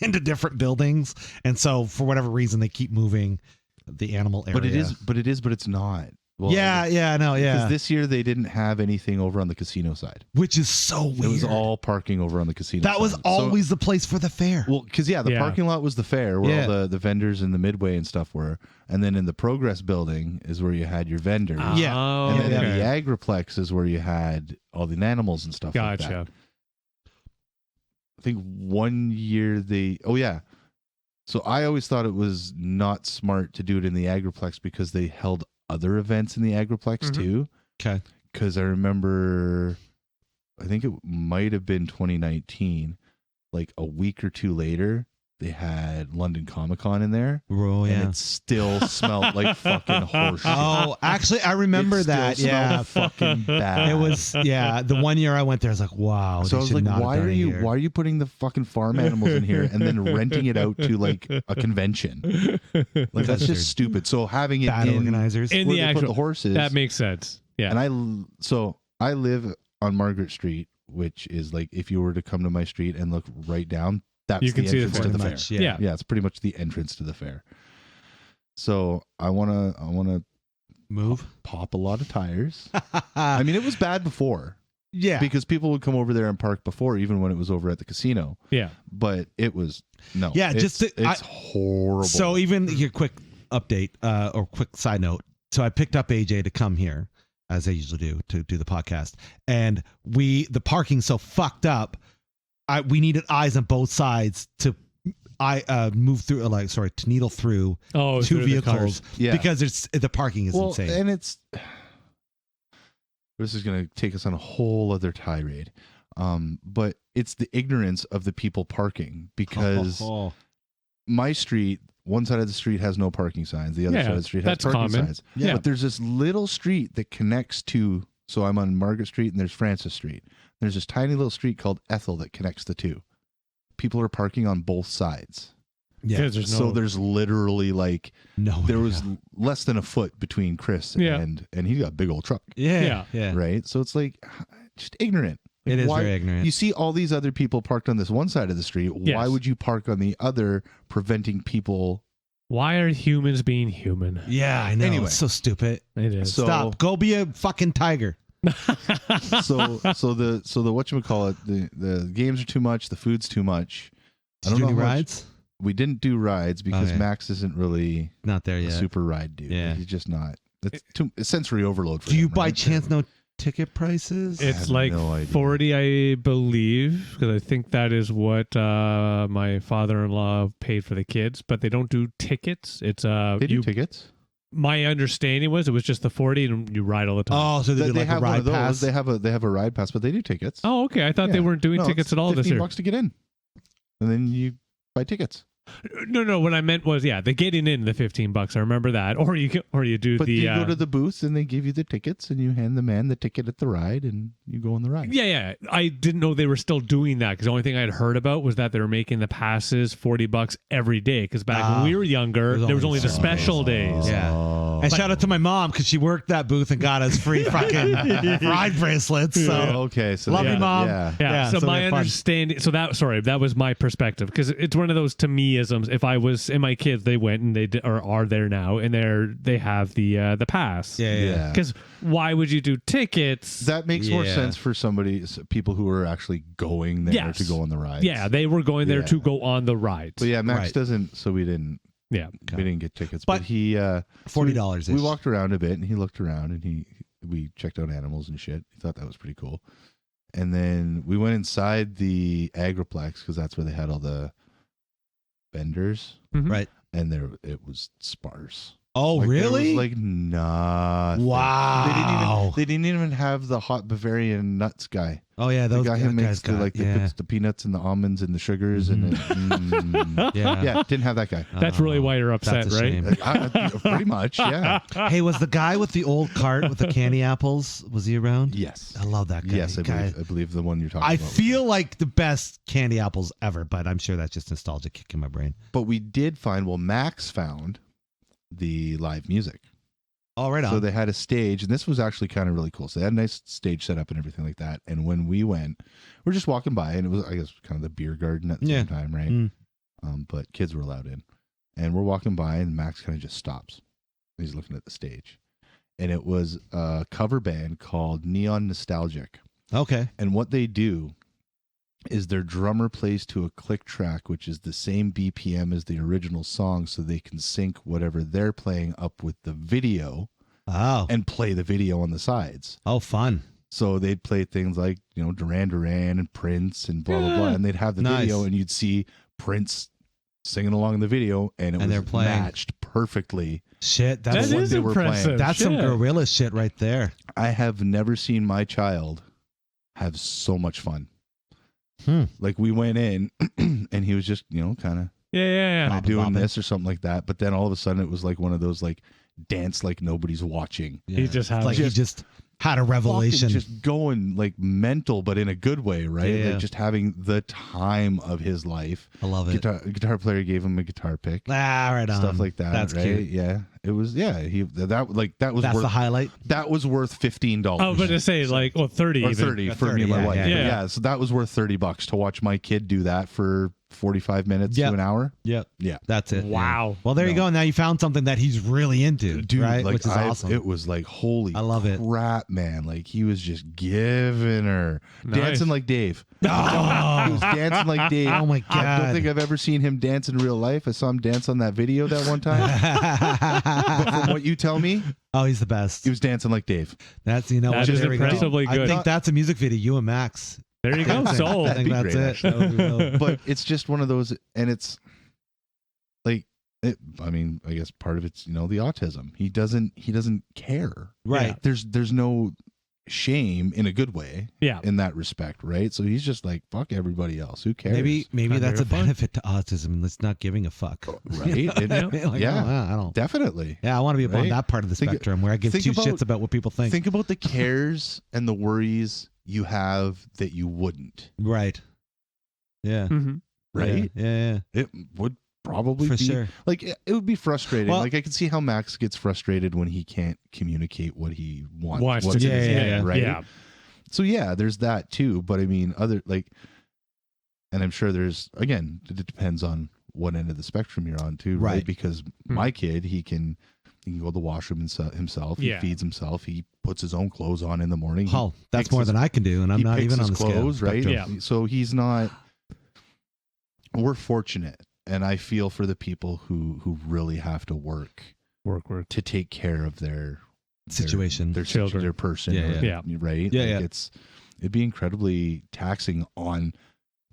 into different buildings, and so for whatever reason they keep moving the animal area. But it's not. Well, yeah, Because yeah. this year they didn't have anything over on the casino side. Which is so weird. It was all parking over on the casino that was side. always the place for the fair. Well, because the Yeah. parking lot was the fair where Yeah. all the vendors and the midway and stuff were, and then in the Progress building is where you had your vendors, Yeah. Oh, and then okay. in the Agriplex is where you had all the animals and stuff like that. Gotcha. I think 1 year So I always thought it was not smart to do it in the Agriplex because they held other events in the Agriplex too. Okay. Because I remember, I think it might have been 2019, like a week or two later, they had London Comic Con in there. Oh, yeah. And it still smelled like fucking horse shit. Oh, actually, I remember that. Yeah. Fucking bad. It was, the 1 year I went there, I was like, wow. So I was like, why are you putting the fucking farm animals in here and then renting it out to like a convention? Like that's just stupid. So having it bad in organizers. In where the they actual put the horses. that makes sense. Yeah. And I live on Margaret Street, which is like if you were to come to my street and look right down, that's You can the see the entrance to the fair. much, yeah. Yeah, it's pretty much the entrance to the fair. So I wanna Move. pop a lot of tires. I mean, it was bad before. Yeah. Because people would come over there and park before, even when it was over at the casino. Yeah. But it was no. Yeah, it's horrible. So even here, quick update or quick side note. So I picked up AJ to come here, as I usually do, to do the podcast, and the parking's so fucked up. We needed eyes on both sides to move through, to needle through two through the vehicles cars. Yeah. because the parking is insane. And this is going to take us on a whole other tirade. But it's the ignorance of the people parking because my street, one side of the street has no parking signs. The other side of the street has that's parking common. signs. Yeah. But there's this little street that connects to, so I'm on Margaret Street and there's Francis Street. There's this tiny little street called Ethel that connects the two. People are parking on both sides. Yeah. So there's literally like there was Yeah. less than a foot between Chris and he got a big old truck. Yeah. Right? So it's like just ignorant. It is Why- very ignorant. You see all these other people parked on this one side of the street. Yes. Why would you park on the other, preventing people? Why are humans being human? Yeah, I know. Anyway. It's so stupid. It is. So- Stop. Go be a fucking tiger. So the whatchamacallit, the games are too much, the food's too much. Did you do any how much- rides? We didn't do rides because Okay. Max isn't really Not there a yet. super ride dude. Yeah. He's just not. It's sensory overload for Do you him, by right? chance know ticket prices? It's have like no idea. 40, I believe, because I think that is what my father-in-law paid for the kids. But they don't do tickets. It's They do tickets. My understanding was it was just the 40, and you ride all the time. Oh, so they do They like have a one ride of those. pass? They have a ride pass, but they do tickets. Oh, okay. I thought they Yeah. weren't doing No, tickets it's at all this year. $15 to get in, and then you buy tickets. No. What I meant was, the getting in the $15. I remember that. Or you do But the. you go to the booth and they give you the tickets, and you hand the man the ticket at the ride, and you go on the ride. Yeah. I didn't know they were still doing that because the only thing I'd heard about was that they were making the passes $40 every day. Because back when we were younger, there was only the special days. Yeah. And shout out to my mom because she worked that booth and got us free fucking ride bracelets. So Okay, so love yeah, you, mom. Yeah. Yeah. So so my we had fun. understanding. So that was my perspective because it's one of those to me-isms. If I was and my kids, they went and they are there now, and they have the pass. Yeah. Because why would you do tickets? That makes more Yeah. sense for people who are actually going there Yes. to go on the rides. Yeah, they were going there Yeah. to go on the ride. But yeah, Max Right. doesn't, so we didn't get tickets. But But he $40. we walked around a bit, and he looked around, and we checked out animals and shit. He thought that was pretty cool. And then we went inside the Agriplex because that's where they had all the vendors, Mhm. Right. and it was sparse. Oh, Like, there was, really? like nothing. Wow. They didn't even have the hot Bavarian nuts guy. Oh yeah, The those guy who guys makes got, the puts the peanuts and the almonds and the sugars and yeah. yeah, didn't have that guy. That's really why you're upset, That's a right? shame. Pretty much, yeah. Hey, was the guy with the old cart with the candy apples? Was he around? Yes, I love that guy. yes, I believe the one you're talking I about. feel like the best candy apples ever, but I'm sure that's just nostalgia kick in my brain. But we did find. Well, Max found the live music. Oh, right on. So they had a stage, and this was actually kind of really cool. So they had a nice stage set up and everything like that. And when we went, we're just walking by, and it was, I guess, kind of the beer garden at the Yeah. same time, right? Mm. But kids were allowed in. And we're walking by, and Max kind of just stops. He's looking at the stage. And it was a cover band called Neon Nostalgic. Okay. And what they do is their drummer plays to a click track, which is the same BPM as the original song, so they can sync whatever they're playing up with the video Oh. and play the video on the sides. Oh, fun. So they'd play things like, Duran Duran and Prince and blah, blah, blah. And they'd have the Nice. video and you'd see Prince singing along in the video and it they're was playing. matched perfectly. Shit, That that's what is they were playing. impressive. that's some Shit. gorilla shit right there. I have never seen my child have so much fun. Like we went in and he was just, kind of Yeah. doing bopping. this or something like that. But then all of a sudden it was like one of those like dance like nobody's watching. He just It's has like he just had a revelation. Fucking just going like mental, but in a good way, right? Yeah. Like just having the time of his life. I love it. Guitar player gave him a guitar pick. Right on. Stuff like that. That's right? cute. Yeah. It was he that was That's worth the highlight. that was worth $15. I was about to say, like, 30 or even. 30 Or for 30, me and my yeah, wife. yeah, But yeah. so that was worth $30 to watch my kid do that for 45 minutes Yep. to an hour. Yep. Yeah. That's it. Wow. Yeah. Well, there you No. go. Now you found something that he's really into, Dude, right? like Which is awesome. It was like holy I love it. crap, man. Like he was just giving her Nice. dancing like Dave. Oh. He was dancing like Dave. Oh my I God. don't think I've ever seen him dance in real life. I saw him dance on that video that one time. But from what you tell me, Oh, he's the best. he was dancing like Dave. That's That what, is there we go. impressively I good. think that's a music video. You and Max. There you go. I Sold. think be that's great, it. actually. That would be real. But it's just one of those, and it's like, I mean, I guess part of it's the autism. He doesn't care. Right. There's no shame in a good way. Yeah. In that respect, right? So he's just like, fuck everybody else. Who cares? Maybe Kinda that's a fun. benefit to autism. It's not giving a fuck. Right? You know what I mean? Like, Yeah. oh, I don't. Definitely. Yeah, I want to be on Right? that part of the Think- spectrum where I give think two about- shits about what people think. Think about the cares and the worries you have that you wouldn't. Right. Yeah. hmm Right? Yeah. It would probably For be sure. like it would be frustrating. Well- Like I can see how Max gets frustrated when he can't communicate what he wants. Wants what's to in his do. head, Yeah. right? Yeah. So yeah, there's that too. But I mean, other like, and I'm sure there's again, it depends on what end of the spectrum you're on too, right? Right. Because my kid, he can go to the washroom himself. He Yeah. feeds himself. He puts his own clothes on in the morning. He Oh, that's picks more his- than I can do, and I'm he not picks even on his the scale. clothes, right? spectrum. Yeah. So he's not. We're fortunate, and I feel for the people who really have to work Work. to take care of their Situation. their Children. their person, Yeah, or- yeah. right? Yeah, Like yeah. it'd be incredibly taxing on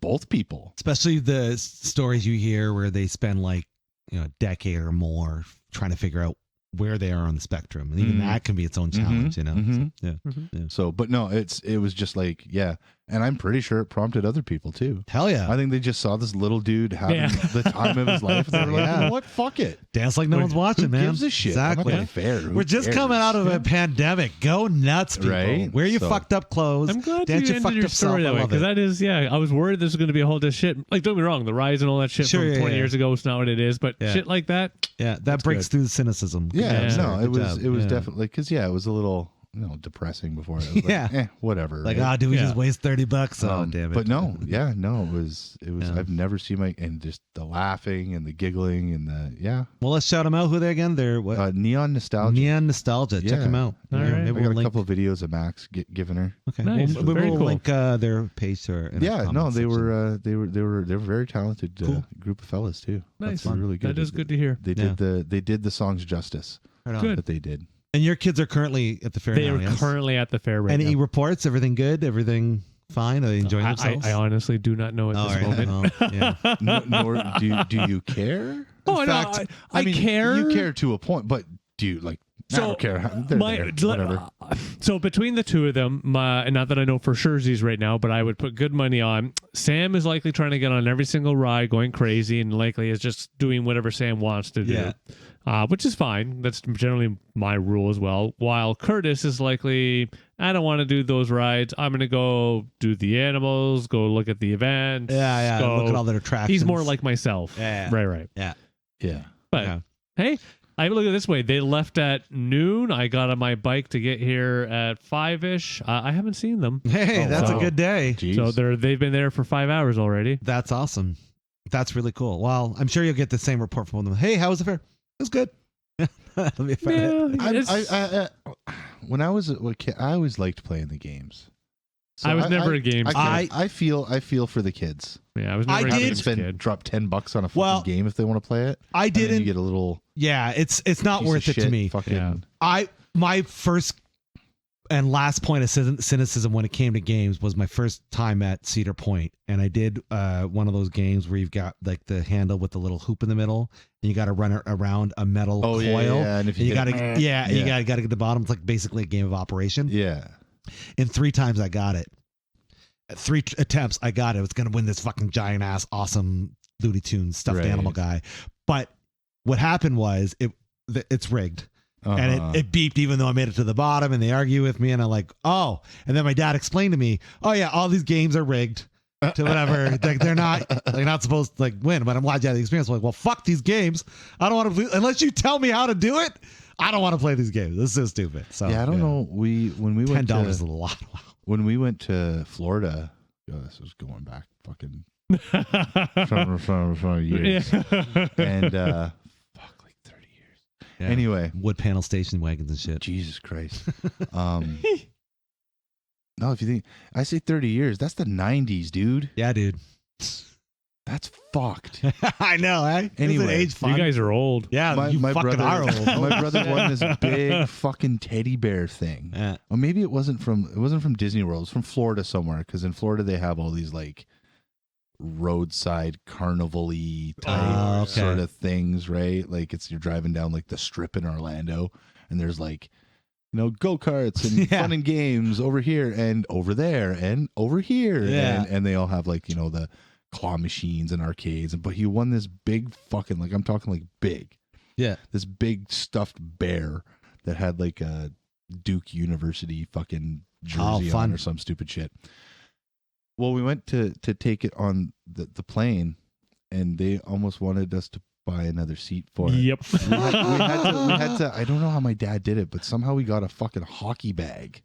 both people. Especially the stories you hear where they spend like a decade or more trying to figure out where they are on the spectrum, and even Mhm. that can be its own challenge. Mhm. So, yeah. Mhm. So, but no, it was just like, yeah, and I'm pretty sure it prompted other people too. Hell yeah. I think they just saw this little dude having Yeah. the time of his life. And they were like, Yeah. you know what? Fuck it. Dance like no one's watching, Who man. gives a shit? Exactly. I'm not fair. Who We're just cares? coming out of a pandemic. Go nuts, people. Right? Wear your So- fucked up clothes. I'm glad Dance you your ended fucked your up story self. that I way love because it. that is, I was worried this was going to be a whole this shit. Like, don't get me wrong, the rise and all that shit Sure, from yeah, 20 yeah. years ago is not what it is, but Yeah. shit like that, Yeah, that breaks good. through the cynicism. Yeah, Yeah. no, Good job. it was Yeah. definitely because it was a little depressing before. It was like, Yeah. whatever. Like, right? do we Yeah. just waste $30? Oh, damn it. But no, it was. Yeah. I've never seen and just the laughing and the giggling and Well, let's shout them out. Who they again? They're what? Neon Nostalgia. Neon Nostalgia. Check Yeah. them out. All right. Maybe I we'll got a link. couple of videos of Max giving her. Okay. Nice. We'll Very cool. link their page to our. in our Yeah, no, comments they section. were they were very talented Cool. group of fellas too. Nice. That's really good. that is good to hear. They did the songs justice Right on. Good. that they did. And your kids are currently at the fair They now, are yes? currently at the fair right Any now. reports? Everything good? Everything fine? Are they enjoying themselves? I honestly do not know at All this right. moment. Well, yeah. Nor do you care? Oh, In no, fact, I mean, care. You care to a point, but do you like? I So, don't care. They're there, whatever. So between the two of them, and not that I know for sure Z's right now, but I would put good money on Sam is likely trying to get on every single ride, going crazy, and likely is just doing whatever Sam wants to do, which is fine. That's generally my rule as well. While Curtis is likely, I don't want to do those rides. I'm going to go do the animals, go look at the events. Yeah. go- Look at all the attractions. He's more like myself. Yeah. Right. Yeah. Yeah. But Yeah. hey, I look at it this way. They left at noon. I got on my bike to get here at 5-ish. I haven't seen them. Hey, Oh, that's wow. a good day. Jeez. So they've been there for 5 hours already. That's awesome. That's really cool. Well, I'm sure you'll get the same report from them. Hey, how was the fair? It was good. That'll be fun. Yeah, when I was a kid, I always liked playing the games. So I was never a games kid. I feel for the kids. Yeah, I was never I a did games Spend kid. drop $10 on a fucking Well, game if they want to play it. I And then didn't. you get a little Yeah, it's not piece worth of it to shit me. Fucking Yeah. My first And last point of cynicism when it came to games was my first time at Cedar Point, and I did one of those games where you've got like the handle with the little hoop in the middle, and you got to run it around a metal coil. Yeah. And if you got to you got to get to the bottom. It's like basically a game of operation. Yeah. And 3 times I got it. At 3 attempts I got it. I was gonna win this fucking giant ass awesome Looney Tunes stuffed animal guy, but what happened was it's rigged. And it beeped even though I made it to the bottom, and they argue with me, and I'm like, oh. And then my dad explained to me, oh yeah, all these games are rigged to whatever. Like they're not supposed to like win, but I'm glad you had the experience. I'm like, well, fuck these games. I don't want to play unless you tell me how to do it. I don't want to play these games. This is so stupid. So yeah, I don't know. When we went $10 is a lot. Wow. When we went to Florida, this was going back fucking from years, and Yeah. anyway, Wood panel station wagons and shit. Jesus Christ. No, if you think I say 30 years, that's the 90s, dude. Yeah, dude. That's fucked. I know, eh? Anyway, Isn't age fun? You guys are old. Yeah, you my fucking brother, are old. My brother won this big fucking teddy bear thing. Yeah. Or maybe it wasn't from Disney World. It was from Florida somewhere, because in Florida they have all these like roadside carnival-y type sort of things, right? Like you're driving down like the strip in Orlando, and there's like, go-karts and fun and games over here and over there and over here. Yeah. And they all have like, the claw machines and arcades. But he won this big fucking, like I'm talking like big. Yeah. This big stuffed bear that had like a Duke University fucking jersey on or some stupid shit. Well, we went to take it on the plane, and they almost wanted us to buy another seat for it. Yep. We had to. I don't know how my dad did it, but somehow we got a fucking hockey bag.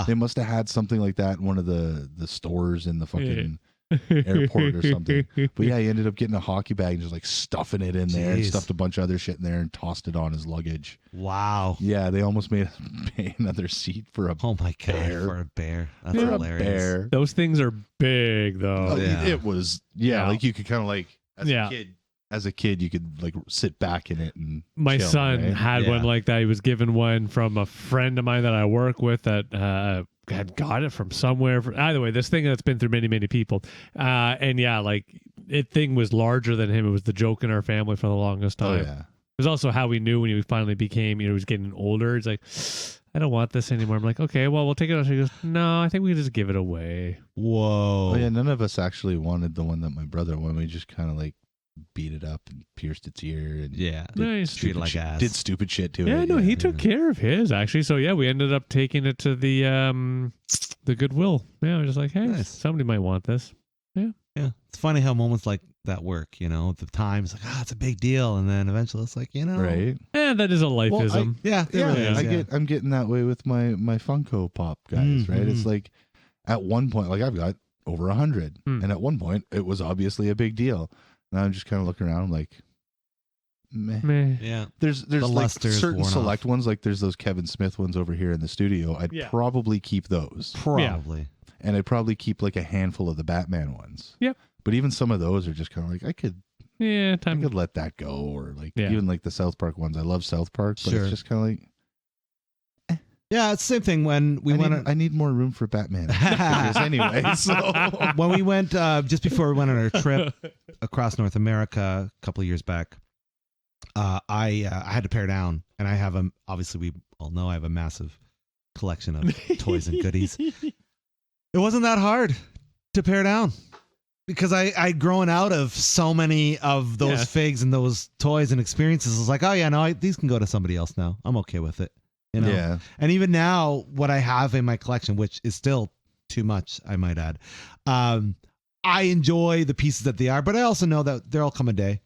They must have had something like that in one of the stores in the fucking airport or something. But yeah, he ended up getting a hockey bag and just like stuffing it in there and stuffed a bunch of other shit in there and tossed it on his luggage. Wow. Yeah, they almost made us pay another seat for a bear. For a bear. That's For hilarious. a bear. Those things are big, though. It was like you could kind of like as a kid you could like sit back in it and my chill, son right? had one like that. He was given one from a friend of mine that I work with that had got it from somewhere. Either way, this thing that's been through many, many people. And yeah, like it thing was larger than him. It was the joke in our family for the longest time. Oh yeah. It was also how we knew when he finally became, he was getting older. He's like, I don't want this anymore. I'm like, okay, well, we'll take it out. He goes, no, I think we just give it away. Whoa. Oh yeah, none of us actually wanted the one that my brother won. We just kind of like beat it up and pierced its ear and Nice. Treat it like ass. did stupid shit to it. Yeah, no, he took care of his actually. So yeah, we ended up taking it to the Goodwill. Yeah, I was just like, hey, somebody might want this. Yeah, it's funny how moments like that work. At the time it's like, it's a big deal, and then eventually it's like, right? Yeah, that is a lifeism. I'm getting that way with my Funko Pop guys, right? It's like at one point, like I've got over 100, and at one point it was obviously a big deal. And I'm just kind of looking around, I'm like, meh. Yeah. There's The like luster's certain worn select off. ones, like there's those Kevin Smith ones over here in the studio. I'd probably keep those. Probably. And I'd probably keep like a handful of the Batman ones. Yep. But even some of those are just kind of like, I could let that go. Or like even like the South Park ones. I love South Park, but it's just kind of like, yeah, it's the same thing when we went. I need more room for Batman figures anyway. So when we went, just before we went on our trip across North America a couple of years back, I had to pare down, and I have obviously we all know I have a massive collection of toys and goodies. It wasn't that hard to pare down because I'd grown out of so many of those figs and those toys and experiences. It's like, oh yeah, no, these can go to somebody else now. I'm okay with it. Yeah. And even now, what I have in my collection, which is still too much, I might add, I enjoy the pieces that they are, but I also know that there'll come a day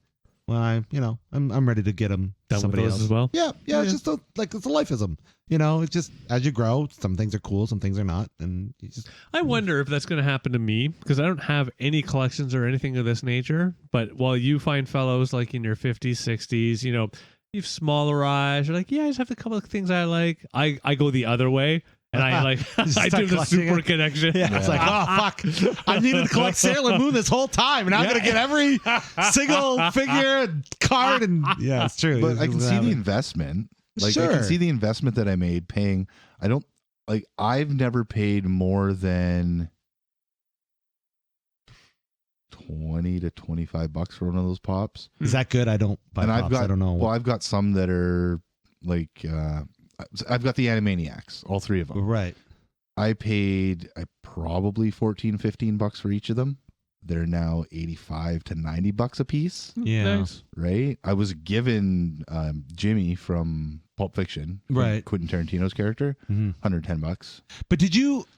when I'm ready to get them to somebody else as well. Yeah. It's just it's a lifeism. It's just as you grow, some things are cool, some things are not, and you just. I wonder if that's going to happen to me because I don't have any collections or anything of this nature. But while you find fellows like in your 50s, 60s, you've smaller eyes. You're like, yeah, I just have a couple of things I like. I go the other way. And I I do the super connection. Yeah, it's like, oh fuck! I needed to collect Sailor Moon this whole time, and I'm gonna get every single figure and card. And yeah, it's true. But I can see the investment. Like I can see the investment that I made paying. I don't like I've never paid more than $20 to $25 for one of those pops. Is that good? I don't buy And pops. I've got, I don't know. well, I've got some that are like, I've got the Animaniacs, all three of them. Right. I paid probably $14-15 for each of them. They're now $85 to $90 a piece. Yeah. Nice. Right. I was given Jimmy from Pulp Fiction, Right. Quentin Tarantino's character, $110. But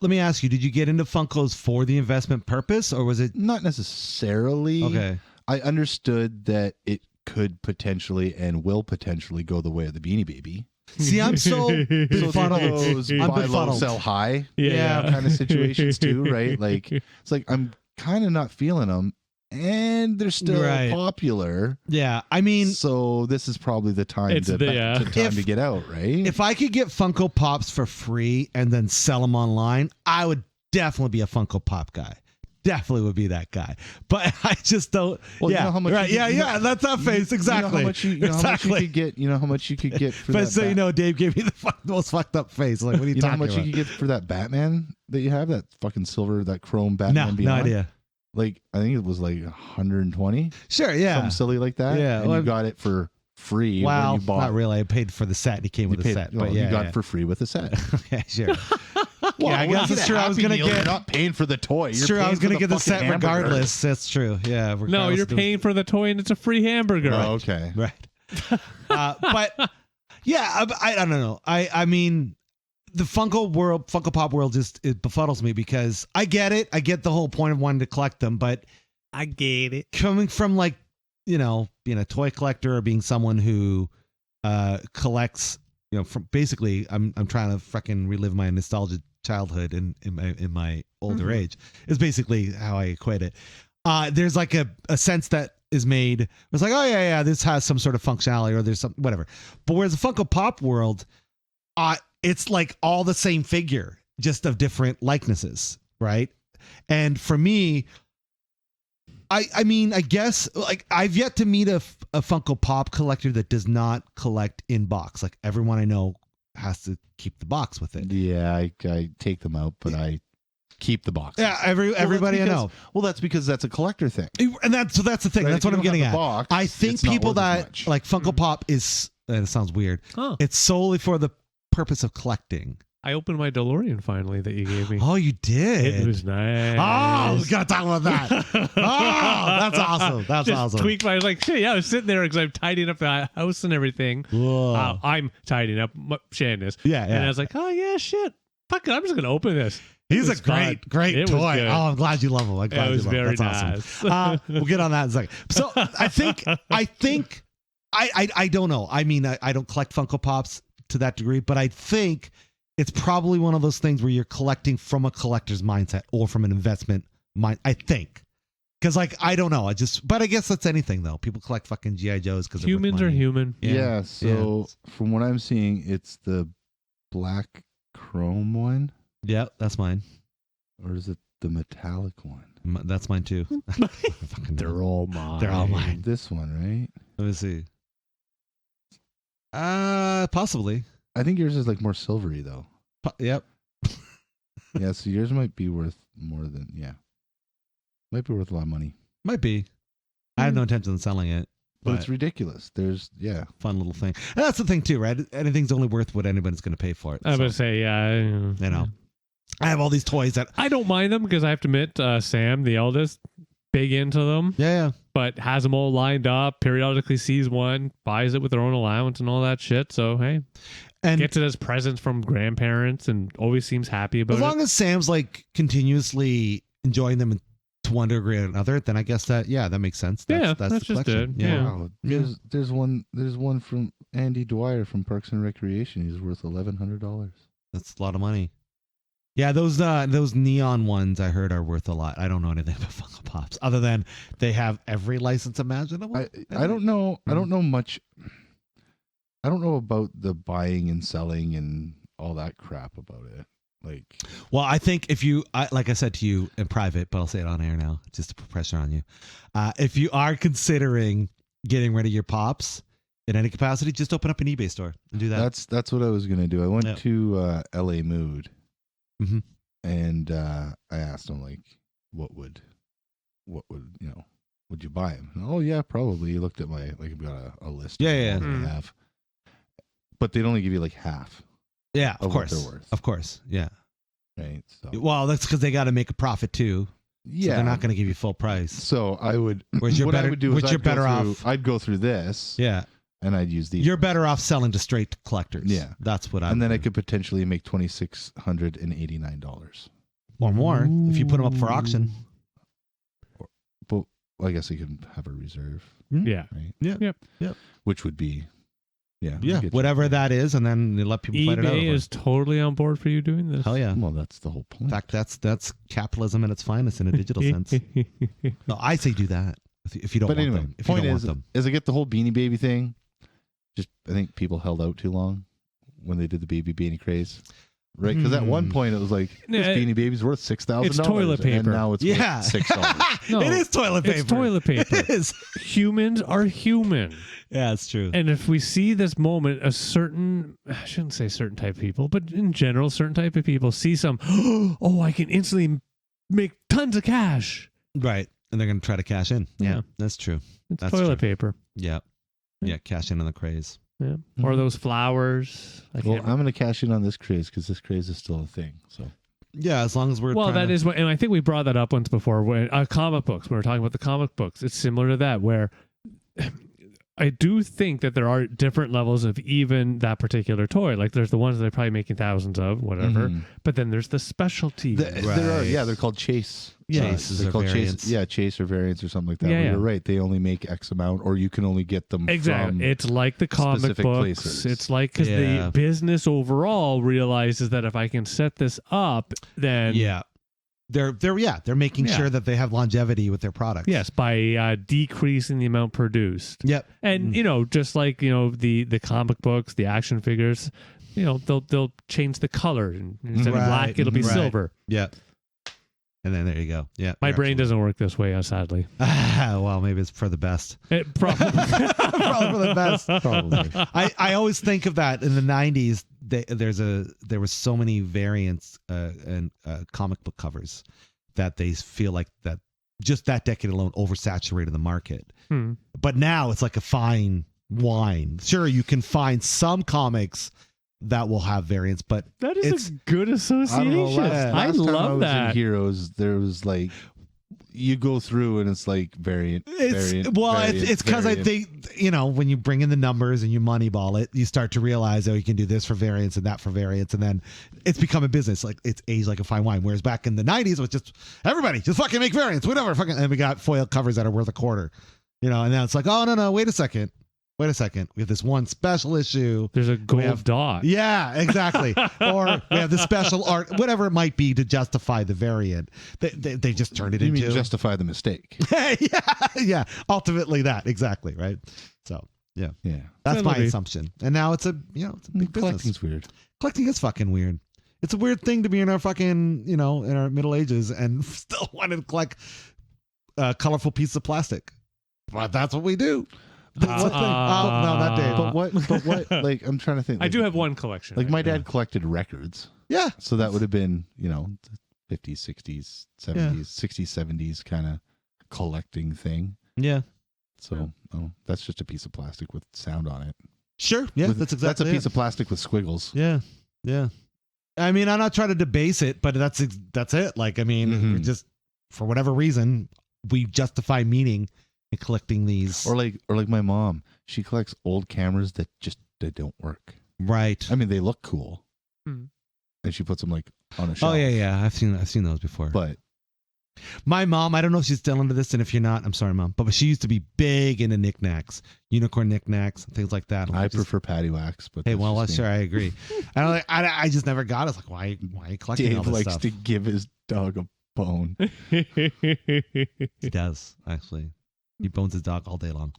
let me ask you, did you get into Funkos for the investment purpose, or was it? Not necessarily. Okay. I understood that it could potentially and will potentially go the way of the Beanie Baby. See, I'm so So it's one of those I'm buy low, befuddled. sell high Yeah. kind of situations too, right? Like it's like I'm kind of not feeling them, and they're still Right. popular. Yeah, I mean, So this is probably the time It's to If- get out, right? if I could get Funko Pops for free and then sell them online, I would definitely be a Funko Pop guy. Definitely would be that guy. But I just don't. Well, you yeah, know how much right. you- Yeah, you know- yeah. That's that face. Exactly. You know how much you exactly. could get. You know how much you could get for But that. so you know, Dave gave me the most fucked up face. Like, what are you, you know how talking much about? you could get for that Batman that you have, that fucking silver, that chrome No, Batman no Beyond. idea. Like I think it was like 120, Sure. Yeah. something silly like that. Yeah, and well, you got it for free. Wow. when you bought Not really. I paid for the set. And he came You with paid, a set. well, But yeah, you got yeah. it for free with a set. Okay, sure. Yeah, I Well, guess you it's get a true. I was Happy gonna Meal, get. You're not paying for the toy. You're Sure, I paying was for gonna the get the fucking set hamburger. regardless. That's true. Yeah. No, regardless you're of the- paying for the toy and it's a free hamburger. Oh, okay. Right. But yeah, I don't know. I mean, the Funko Pop world just it befuddles me because I get it. I get the whole point of wanting to collect them, but I get it. coming from like, you know, being a toy collector or being someone who collects, you know, from basically I'm trying to freaking relive my nostalgic childhood in my older age is basically how I equate it. There's like a sense that is made. It's like, oh yeah, this has some sort of functionality or there's some whatever. But whereas the Funko Pop world, it's like all the same figure, just of different likenesses, right? And for me, I mean, I guess like I've yet to meet a Funko Pop collector that does not collect in box. Like everyone I know has to keep the box with it. Yeah, I take them out, but I keep the box. Yeah, everybody I know. Well, that's because that's a collector thing. And that's the thing. Right? That's If what you I'm don't getting have at. the box, I think it's not people worth as that much. like Funko Pop is, it sounds weird. Oh, It's solely for the purpose of collecting. I opened my DeLorean finally that you gave me. Oh, you did. It was nice. Oh, we gotta talk about that. Oh, that's awesome. That's Just awesome. tweaked my like shit. Yeah, I was sitting there because I'm tidying up the house and everything. Whoa. I'm tidying up. Shannon is. Yeah, And I yeah. was like, oh yeah, shit. Fuck it, I'm just gonna open this. He's It a was fun. great It was toy. good. Oh, I'm glad you love him. I'm glad It was you love him. very That's nice. awesome. We'll get on that in a second. So I think I don't know. I mean, I don't collect Funko Pops to that degree, but I think it's probably one of those things where you're collecting from a collector's mindset or from an investment mind. I think. Because like I don't know, but I guess that's anything though. People collect fucking GI Joes because Humans are human. Yeah. So from what I'm seeing, it's the black chrome one, Yeah, that's mine. or is it the metallic one? That's mine too. Fucking They're all mine. They're all mine. This one, right? Let me see. Possibly. I think yours is like more silvery though. Yep. Yeah, so yours might be worth more than might be worth a lot of money. Might be. I have no intention of selling it. But it's ridiculous. There's Fun little thing. And that's the thing too, right? Anything's only worth what anybody's going to pay for it. I was So, gonna say, yeah. you know, I have all these toys that. I don't mind them because I have to admit, Sam, the eldest, big into them, Yeah. but has them all lined up. Periodically sees one, buys it with their own allowance and all that shit. So hey, And gets it as presents from grandparents and always seems happy about as long as Sam's like continuously enjoying them to one degree or another, then I guess that makes sense. Yeah, that's that's the just collection. it. Yeah. wow. There's one from Andy Dwyer from Parks and Recreation. He's worth $1,100. That's a lot of money. Yeah, those neon ones I heard are worth a lot. I don't know anything about Funko Pops other than they have every license imaginable. I don't know. I don't know much. I don't know about the buying and selling and all that crap about it. Like, Well, I think like I said to you in private, but I'll say it on air now, just to put pressure on you. If you are considering getting rid of your pops in any capacity, just open up an eBay store and do that. that's what I was gonna do. I went Yeah. to LA Mood Mhm. And I asked him like, what would would you buy him? Oh yeah, probably. He looked at my I've got a list. Yeah, of yeah. all that I have, but they'd only give you like half. Yeah, of Of what course. they're worth. Of course. Yeah. Right. So Well, that's because they got to make a profit too. So yeah, they're not going to give you full price. So I would. Whereas you're what I better- would do which is you're better off- I'd go through this. Yeah. And I'd use these. You're better off selling to straight collectors. Yeah. That's what I And would then I do. could potentially make $2,689. Or more if you put them up for auction. But I guess you can have a reserve, Yeah. right? Yep. Which would be, Yeah, get you- whatever that is, and then you let people fight it out. eBay over. is totally on board for you doing this. Hell yeah. Well, that's the whole point. In fact, that's capitalism at its finest in a digital sense. No, I say do that if you don't But want anyway, them. If you point don't is, want them. I get the whole Beanie Baby thing. Just I think people held out too long when they did the baby beanie craze, right? Because at one point it was like this Yeah, Beanie Baby's worth $6,000. it's toilet and paper. now it's Yeah. worth $6. No, it is toilet paper. It's toilet paper. It is. Humans are human. Yeah, it's true. And if we see this moment, I shouldn't say certain type of people, but in general, certain type of people see some, oh, I can instantly make tons of cash. Right. And they're going to try to cash in. Yeah, Yeah. that's true. It's That's toilet true. paper. Yeah. Yeah, cash in on the craze. Yeah. Or those flowers. Well, I'm going to cash in on this craze because this craze is still a thing. So Yeah, as long as we're Well, trying that to- is what, and I think we brought that up once before when comic books. When we were talking about the comic books, it's similar to that, where I do think that there are different levels of even that particular toy. Like there's the ones that they're probably making thousands of, whatever. Mhm. But then there's the specialty. There are, Right. they're called chase. Chases They're or called variants. chase or variants or something like that. Yeah, But yeah. You're right. They only make X amount, or you can only get them Exactly. from It's like the comic specific books. places. It's like because Yeah. the business overall realizes that if I can set this up, then Yeah. They're making Yeah. sure that they have longevity with their products. yes, by decreasing the amount produced. Yep. And just like the comic books, the action figures, they'll change the color, and instead of Right. black, it'll be Right. silver. Yep. And then there you go. Yeah. My you're brain absolutely- doesn't work this way, sadly. Well, maybe it's for the best. It probably. Probably for the best. probably. I always think of that in the 90s. There were so many variants and comic book covers that they feel like that just that decade alone oversaturated the market. Hmm. But now it's like a fine wine. Sure, you can find some comics that will have variants, but That is It's- a good I don't association. know. I Last time I love was that. in Heroes, there was like you go through and it's like variant. it's because I variant. think when you bring in the numbers and you moneyball it, you start to realize you can do this for variants and that for variants, and then it's become a business. Like it's aged like a fine wine. Whereas back in the 90s, it was just everybody just fucking make variants, whatever. Fucking, and we got foil covers that are worth a quarter, and now it's like, oh no, wait a second, we have this one special issue. There's a gold have- dot. Yeah, exactly. Or we have the special art, whatever it might be, to justify the variant. They just turned it You into mean justify the mistake? yeah. Ultimately, that exactly right. So yeah, Yeah. that's That'll my be. assumption. And now it's a it's a big business. Collecting's weird. Collecting is fucking weird. It's a weird thing to be in our fucking in our middle ages and still want to collect colorful pieces of plastic. But that's what we do. That's the thing. Oh no, not Dave. But what? Like I'm trying to think. I like- do have one collection. Like my dad collected records, Yeah. so that would have been the 50s, 60s, 70s, 60s, 70s kind of collecting thing. Yeah. So that's just a piece of plastic with sound on it. Sure. Yeah. With- that's exactly. a piece of plastic with squiggles. Yeah. Yeah. I mean, I'm not trying to debase it, but that's it. Like, I mean, Mhm. we're just for whatever reason, we justify meaning in collecting these. Or like my mom, she collects old cameras that don't work. Right. I mean, they look cool, Hmm. and she puts them like on a shelf. Oh yeah. I've seen those before. But My mom, I don't know if she's still into this, and if you're not, I'm sorry, mom. But she used to be big into knickknacks, unicorn knickknacks, and things like that. I Just- prefer patty wax. But Hey, that's well, just sure, me. I agree. And I just never got it. It's like, why are you collecting all Dave this likes stuff? to give his dog a bone. He does actually. He bones his dog all day long.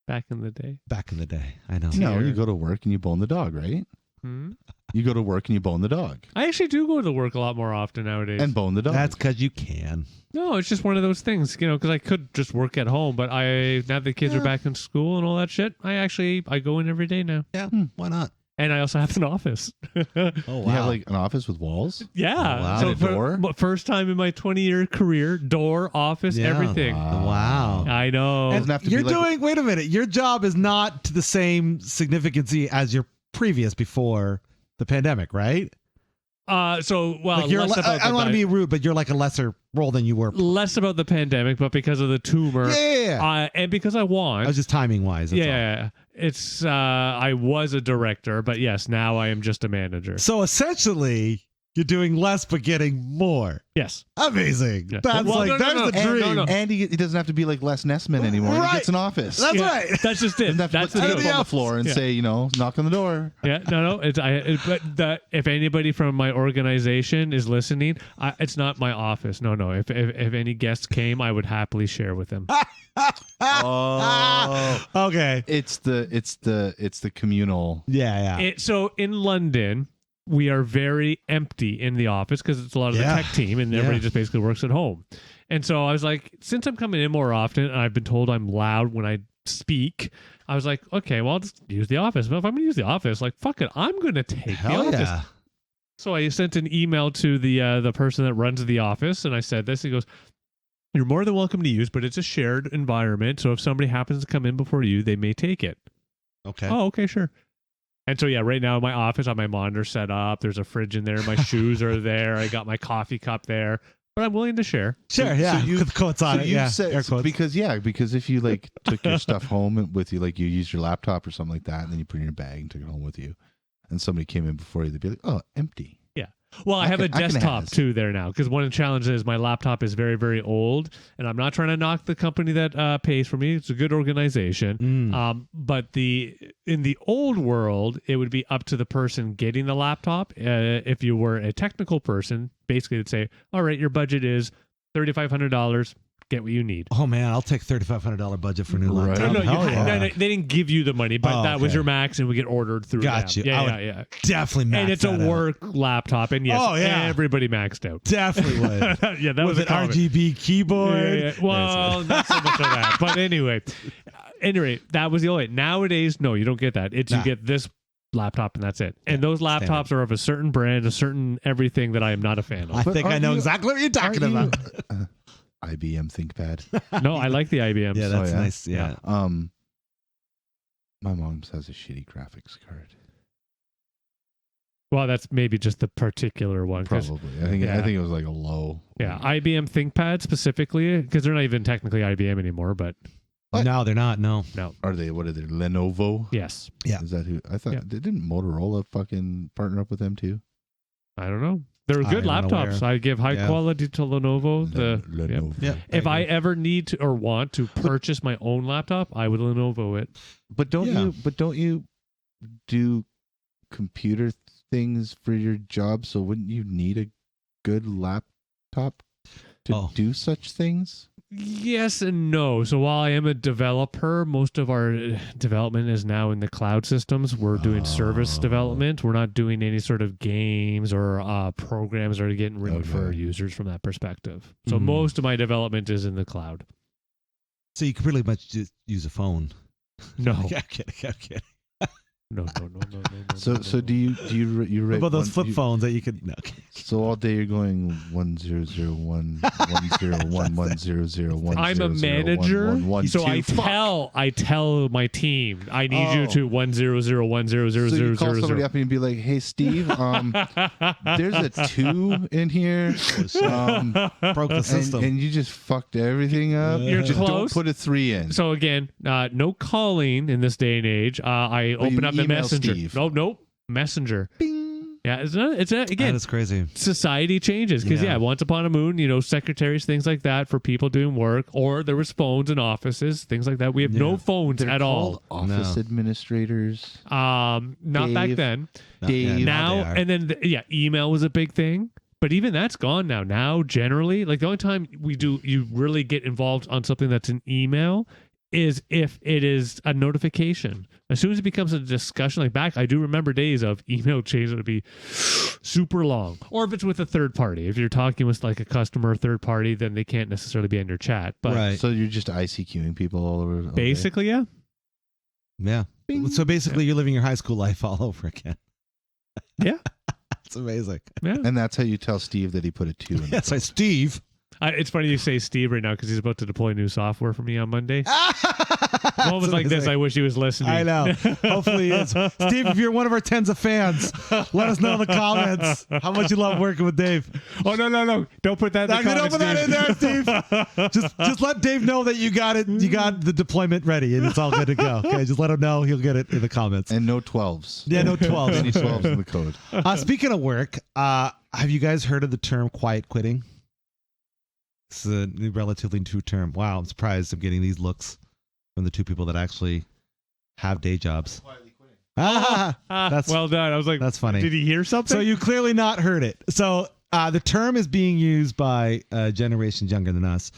Back in the day. Back in the day, I know. No, Dear. you go to work and you bone the dog, right? Hmm? You go to work and you bone the dog. I actually do go to work a lot more often nowadays. And bone the dog. That's because you can. No, it's just one of those things, because I could just work at home, but now the kids are Yeah. back in school and all that shit, I go in every day now. Yeah, why not? And I also have an office. Oh, wow. You have like an office with walls? Yeah. Oh, wow. So And a door? first time in my 20-year career, door, office, Yeah. everything. Wow. I know. Doesn't have to You're be like- doing, wait a minute, your job is not to the same significancy as your previous before the pandemic, right? So, well, Like you're less about I don't the want to be rude, but you're like a lesser role than you were. less about the pandemic, but because of the tumor, Yeah. and because I want. I was just timing wise. Yeah, it's I was a director, but yes, now I am just a manager. So essentially, you're doing less but getting more. Yes. Amazing. Yeah. That's Well, like, no, there's no, the no. dream. No. And he doesn't have to be like Les Nessman anymore. Right. He gets an office. That's Yeah, right. That's just it. Doesn't have to That's put the stuff deal. on the floor and Yeah. say, knock on the door. Yeah, no, but if anybody from my organization is listening, it's not my office. No. If any guests came, I would happily share with them. Oh, Okay. it's the communal. Yeah. So in London, we are very empty in the office because it's a lot of Yeah. the tech team, and everybody just basically works at home. And so I was like, since I'm coming in more often, and I've been told I'm loud when I speak, I was like, okay, well, I'll just use the office. But if I'm going to use the office, like, fuck it, I'm going to take Hell the office. yeah. So I sent an email to the person that runs the office, and I said this. He goes, "You're more than welcome to use, but it's a shared environment. So if somebody happens to come in before you, they may take it." Okay. Oh, okay, sure. And so yeah, right now in my office, I have my monitor set up. There's a fridge in there. My shoes are there. I got my coffee cup there. But I'm willing to share. Sure. Yeah. So you- With quotes on So it. you Yeah. said Air quotes. because if you like took your stuff home with you, like you used your laptop or something like that, and then you put it in your bag and took it home with you, and somebody came in before you, they'd be like, "Oh, empty." Well, I have a can desktop ask. too there now because one of the challenges is my laptop is very, very old, and I'm not trying to knock the company that pays for me. It's a good organization. But in the old world, it would be up to the person getting the laptop. If you were a technical person, basically it'd say, "All right, your budget is $3,500. Get what you need." Oh man, I'll take $3,500 budget for a new Right. laptop. No, Hell yeah. no, they didn't give you the money, but Oh, that was okay. your max, and we get ordered through. Got them. you. I Yeah, would yeah. Definitely max And it's that a out. work laptop, and yes, Oh, yeah. everybody maxed out. Definitely would. Yeah, that was With a an comment. RGB keyboard. Yeah. Well, not so much of that. But anyway, that was the only. Nowadays, no, you don't get that. It's Nah. you get this laptop and that's it. And those laptops are of a certain brand, a certain everything that I am not a fan I of. But think I aren't know you- exactly what you're talking Aren't you- about. IBM ThinkPad. No, I like the IBMs. Yeah, that's yeah? nice. Yeah. My mom's has a shitty graphics card. Well, that's maybe just the particular one. 'Cause, Probably. I think it was like a low. yeah, IBM ThinkPad specifically, because they're not even technically IBM anymore, but What? No, they're not. No. Are they? What are they? Lenovo. yes. Yeah. Is that who? I thought Yeah. didn't Motorola fucking partner up with them too? I don't know. They're good I'm laptops. unaware. I give high Yeah. quality to Lenovo. Yeah. Lenovo. Yeah. If I ever need to or want to purchase my own laptop, I would Lenovo it. But don't Yeah. you do computer things for your job? So wouldn't you need a good laptop to do such things? Yes and no. So while I am a developer, most of our development is now in the cloud systems. We're doing service development. We're not doing any sort of games or programs that are getting written for our users from that perspective. So Mhm. most of my development is in the cloud. So you could pretty much just use a phone. No, I'm kidding. I'm kidding. no. So do you What write about those one- flip you- phones that you could? No. Okay. So all day you're going 1001 1001 1001. I'm a manager, so I tell my team I need you Oh. to 100100000. So you call somebody up and be like, "Hey, Steve, there's a 2 in here, Broke the system. and you just fucked everything up. You're just don't close. put a 3 in." So again, no calling in this day and age. I But open you up the email messenger. Steve. Nope, messenger. Bing. Yeah, it's That again. is crazy. Society changes because Yeah. once upon a moon, secretaries, things like that for people doing work, or there was phones in offices, things like that. We have no Yeah. phones They're at all. called office No. administrators. Not back Dave. then. Dave. Now they are. and then, email was a big thing. But even that's gone now. Now, generally, like the only time you really get involved on something that's an email is if it is a notification. As soon as it becomes a discussion, like back, I do remember days of email chains that would be super long. Or if it's with a third party. If you're talking with like a customer or third party, then they can't necessarily be in your chat. But Right. So you're just ICQing people all over. all day? basically, yeah. Yeah. Bing. So basically, you're living your high school life all over again. Yeah. It's amazing. Yeah. And that's how you tell Steve that he put a 2 in the That's right, Steve. It's funny you say Steve right now because he's about to deploy new software for me on Monday. Moments like this, I wish he was listening. I know. Hopefully he is. Steve, if you're one of our tens of fans, let us know in the comments how much you love working with Dave. Oh, no. Don't put that in the Don't comments, put that in there, Steve. just let Dave know that you got it. You got the deployment ready and it's all good to go. Okay, just let him know. He'll get it in the comments. And no 12s. Yeah, no 12s. Any 12s in the code. Speaking of work, have you guys heard of the term quiet quitting? It's a relatively new term. Wow, I'm surprised I'm getting these looks from the two people that actually have day jobs. That's well done. I was like, that's funny. Did he hear something? So you clearly not heard it. So the term is being used by generations younger than us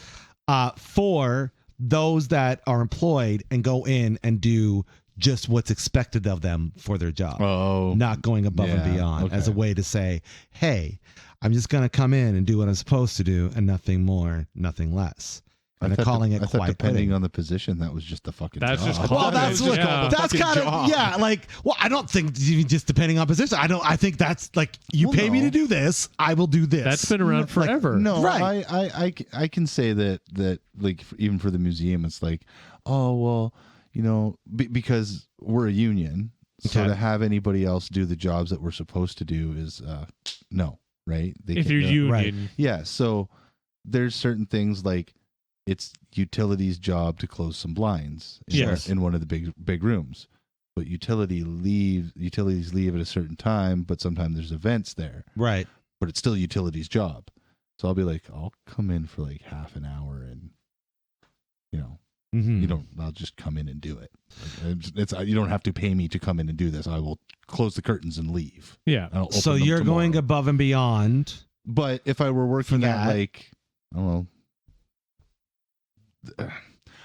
for those that are employed and go in and do just what's expected of them for their job. Oh. Not going above and beyond as a way to say, hey, I'm just going to come in and do what I'm supposed to do and nothing more, nothing less. And they're calling it quiet depending quitting. on the position, that was just the fucking That's job. just Well, that's what, that's kind of, job. like, well, I don't think even just depending on position. I think that's like, you Well, pay me no. to do this, I will do this. That's been around forever. No, Right. I can say that like even for the museum, it's like, oh well, you know, because we're a union, so Okay. to have anybody else do the jobs that we're supposed to do is no, right? if can't you're do it. union, Right. Yeah, so there's certain things like it's utility's job to close some blinds Yes. in one of the big rooms. But utilities leave at a certain time, but sometimes there's events there. Right. But it's still utility's job. So I'll be like, I'll come in for like half an hour and Mm-hmm. I'll just come in and do it. You don't have to pay me to come in and do this. I will close the curtains and leave. yeah. I'll open So them you're tomorrow. going above and beyond. But if I were working at that. like, I don't know,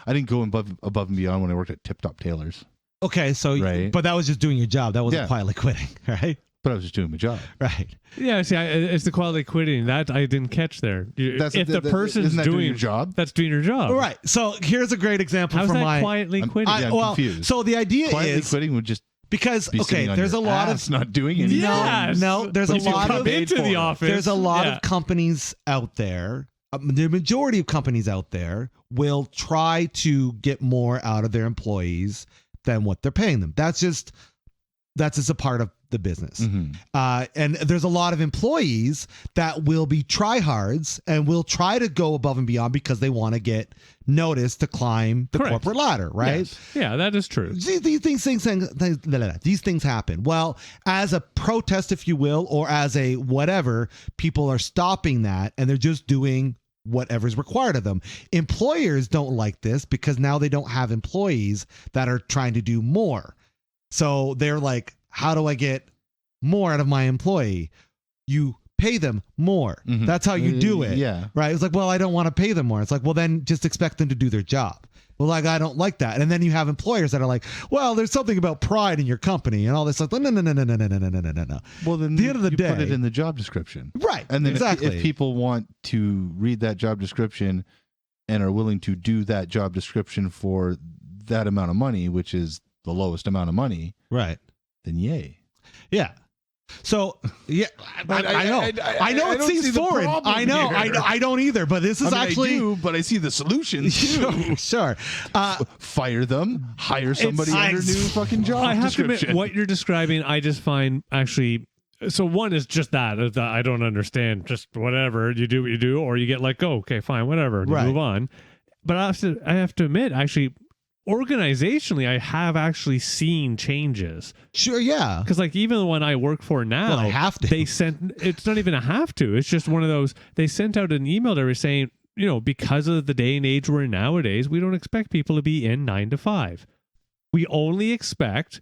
I didn't go above and beyond when I worked at Tip Top Tailors, Okay, so Right. but that was just doing your job. That wasn't Yeah. quietly quitting, right? but I was just doing my job. Right. Yeah, see, it's the quality quitting that I didn't catch there. If the person's isn't that doing your job? that's doing your job. All right. So here's a great example How's from that my quietly I'm- quitting? I'm confused. so the idea Quietly is quitting would just because be sitting on there's a your lot ass, of not doing anything. Yes. no, there's But a if you lot come of into the office. there's a lot yeah. of companies out there. The majority of companies out there will try to get more out of their employees than what they're paying them. That's just a part of the business. Mhm. And there's a lot of employees that will be tryhards and will try to go above and beyond because they want to get noticed to climb the Correct. corporate ladder, right? Yes. Yeah, that is true. These things happen. Well, as a protest, if you will, or as a whatever, people are stopping that and they're just doing whatever's required of them. Employers don't like this because now they don't have employees that are trying to do more. So they're like, how do I get more out of my employee? You pay them more. Mhm. That's how you do it. Yeah. Right. It's like, well, I don't want to pay them more. It's like, well, then just expect them to do their job. Well, like, I don't like that. And then you have employers that are like, well, there's something about pride in your company and all this. Like, no. Well, then At the end of the you day- put it in the job description. Right. And then exactly. if people want to read that job description and are willing to do that job description for that amount of money, which is the lowest amount of money, right. then yay. Yeah. So yeah, I know. I know it don't see seems the foreign. problem I know. here. I don't either. But this is actually I do, but I see the solution too. sure. Fire them, hire somebody It's- under new fucking job I have to description. admit, what you're describing, I just find actually. So one is just that I don't understand. Just whatever you do, what you do, or you get let go. Okay, fine, whatever. You Right. move on. But I have to admit, actually, organizationally, I have actually seen changes. Sure. Yeah. Because like even the one I work for now, Well, I have to. they sent. It's not even a have to. It's just one of those. They sent out an email that was saying, because of the day and age we're in nowadays, we don't expect people to be in 9 to 5. We only expect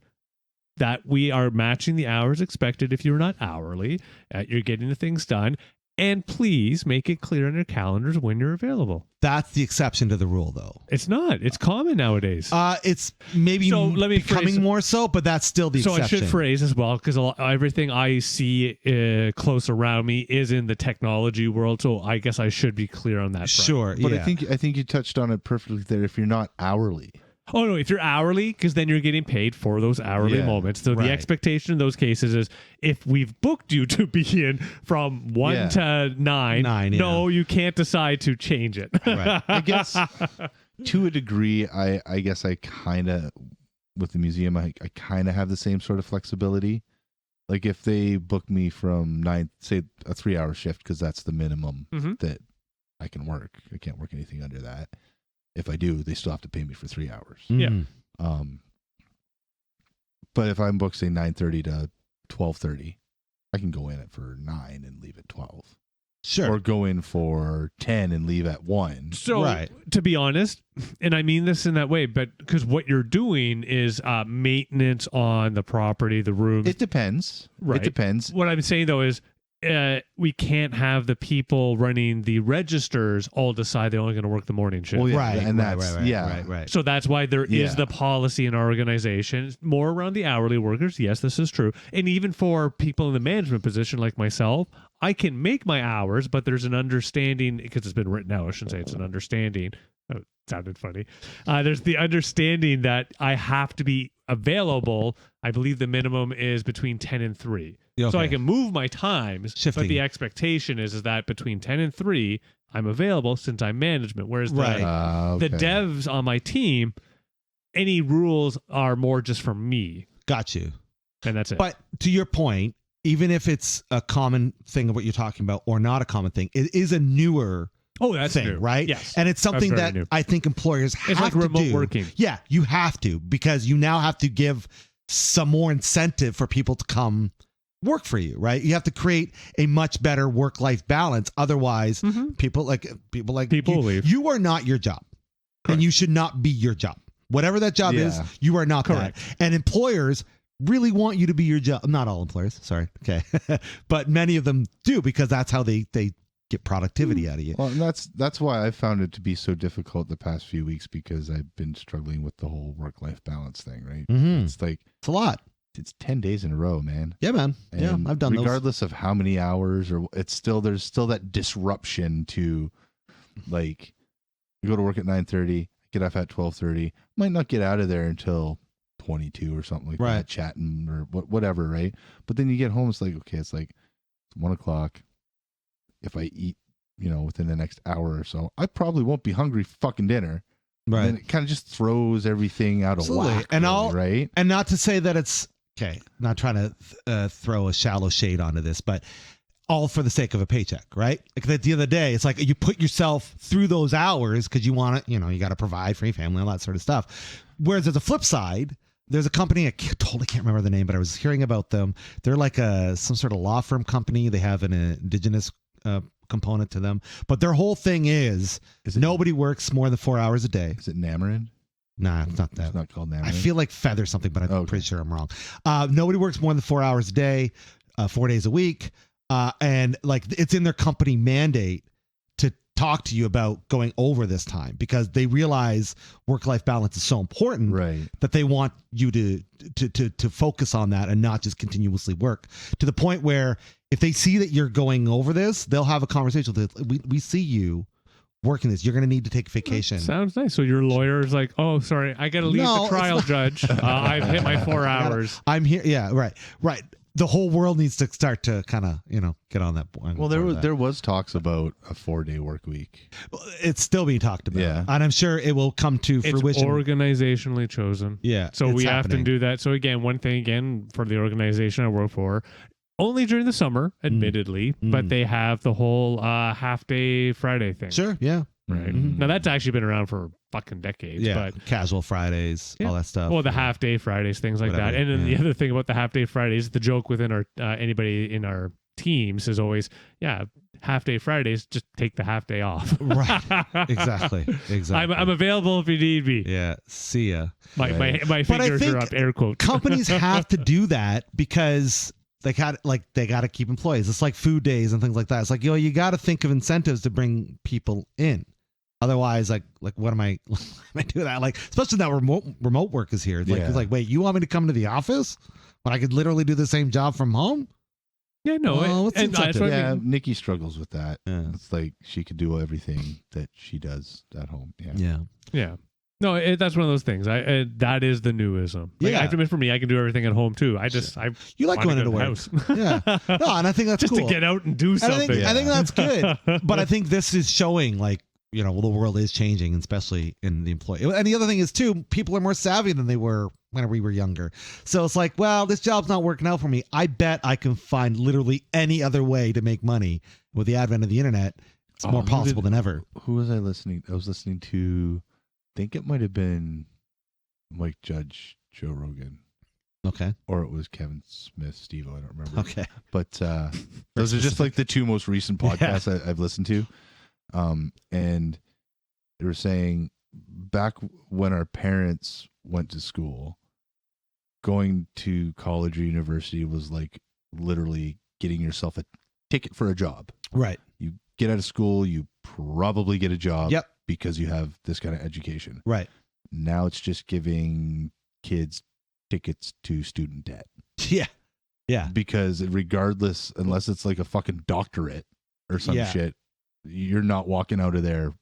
that we are matching the hours expected if you're not hourly, you're getting the things done, and please make it clear on your calendars when you're available. That's the exception to the rule, though. It's not. It's common nowadays. It's maybe So let me becoming phrase- more so, but that's still the So exception. I should phrase as well, because everything I see close around me is in the technology world. So I guess I should be clear on that front. Sure. But yeah. I think you touched on it perfectly there. If you're not hourly, Oh no, if you're hourly, because then you're getting paid for those hourly moments. So right. the expectation in those cases is if we've booked you to be in from 1 to 9, no, you can't decide to change it. Right. I guess to a degree, I guess I kind of, with the museum, I kind of have the same sort of flexibility. Like if they book me from 9, say a 3-hour shift, because that's the minimum that I can work. I can't work anything under that. If I do, they still have to pay me for 3 hours. Yeah. But if I'm booked, say 9:30 to 12:30, I can go in at for 9 and leave at 12. Sure. Or go in for 10 and leave at 1. So, to be honest, and I mean this in that way, but because what you're doing is maintenance on the property, the rooms. It depends. Right. It depends. What I'm saying, though, is we can't have the people running the registers all decide they're only going to work the morning shift. Well, yeah, Right. and that's Right. So that's why there is the policy in our organization, more around the hourly workers. Yes, this is true. And even for people in the management position like myself, I can make my hours, but there's an understanding, because it's been written out, I shouldn't say it's an understanding. Oh, it sounded funny. There's the understanding that I have to be available. I believe the minimum is between 10 and 3. Okay. So I can move my times, Shifting. but the expectation is that between 10 and 3, I'm available since I'm management. Whereas the devs on my team, any rules are more just for me. Got you. And that's it. But to your point, even if it's a common thing of what you're talking about or not a common thing, it is a newer that's thing, new. right? Yes. And it's something That's that very new. I think employers have It's like to remote do. working. Yeah, you have to, because you now have to give some more incentive for people to come work for you, right? You have to create a much better work-life balance. Otherwise, people leave. You are not your job. Correct. And you should not be your job. Whatever that job is, you are not Correct. that. And employers really want you to be your job. Not all employers, sorry. Okay. But many of them do, because that's how they get productivity out of you. Well, and that's why I found it to be so difficult the past few weeks, because I've been struggling with the whole work-life balance thing, right? Mm-hmm. It's like, It's a lot. it's 10 days in a row, man. Yeah, man. And I've done regardless of how many hours, or there's still that disruption to, like, you go to work at 9:30, get off at 12:30, might not get out of there until 22 or something like that, chatting or whatever, right? But then you get home, it's like, okay, it's 1 o'clock. If I eat, within the next hour or so, I probably won't be hungry for fucking dinner. Right. And it kind of just throws everything out of whack. And really, right? And not to say that it's okay, not trying to throw a shallow shade onto this, but all for the sake of a paycheck, right? Like at the end of the day, it's like you put yourself through those hours because you want to, you got to provide for your family, all that sort of stuff. Whereas there's a flip side. There's a company, I totally can't remember the name, but I was hearing about them. They're like some sort of law firm company. They have an indigenous component to them. But their whole thing is nobody works more than 4 hours a day. Is it Namarin? Nah, it's not that. It's not called Namarin. I feel like Feather something, but I'm pretty sure I'm wrong. Nobody works more than 4 hours a day, 4 days a week. And like it's in their company mandate to talk to you about going over this time, because they realize work-life balance is so important, right, that they want you to focus on that and not just continuously work, to the point where if they see that you're going over this, they'll have a conversation with we see you working this. You're going to need to take vacation. Sounds nice. So your lawyer is like, oh, sorry, I got to leave the trial judge. I've hit my 4 hours. I'm here. Yeah, right. The whole world needs to start to kind of, get on that point. Well, there was talks about a 4-day work week. It's still being talked about. Yeah. And I'm sure it will come to fruition. It's organizationally chosen. Yeah. So we have to do that. So again, one thing for the organization I work for, only during the summer, admittedly, but they have the whole half-day Friday thing. Sure, yeah. Right. Mm-hmm. Now, that's actually been around for fucking decades. Yeah, but casual Fridays, all that stuff. Well, the half-day Fridays, things like Whatever, that. And then the other thing about the half-day Fridays, the joke within our anybody in our teams is always, half-day Fridays, just take the half-day off. Right. Exactly. I'm available if you need me. Yeah. See ya. My fingers are up, air quotes. Companies have to do that because they got to keep employees. It's like food days and things like that. It's like, you got to think of incentives to bring people in. Otherwise, like what am I doing that? Like, especially now remote work is here. It's like, wait, you want me to come to the office when I could literally do the same job from home? Yeah, no. What's the incentive? Nikki struggles with that. Yeah. It's like she could do everything that she does at home. Yeah. No, that's one of those things. That is the newism. Like, Yeah. I have to admit, for me, I can do everything at home too. I You like going wanna into go work. to the house. Yeah. No, and I think that's just cool. to get out and do And something. I think that's good. But I think this is showing like, the world is changing, especially in the employee. And the other thing is too, people are more savvy than they were when we were younger. So it's like, well, this job's not working out for me. I bet I can find literally any other way to make money with the advent of the internet. It's more possible than ever. Who was I listening? I was listening to, I think it might have been Mike Judge, Joe Rogan. Okay. Or it was Kevin Smith, Steve-O, I don't remember. Okay. But those are just like the two most recent podcasts I've listened to. And they were saying back when our parents went to school, going to college or university was like literally getting yourself a ticket for a job. Right. You get out of school, you probably get a job. Yep. Because you have this kind of education. Right. Now it's just giving kids tickets to student debt. Yeah. Yeah. Because regardless, unless it's like a fucking doctorate or some shit, you're not walking out of there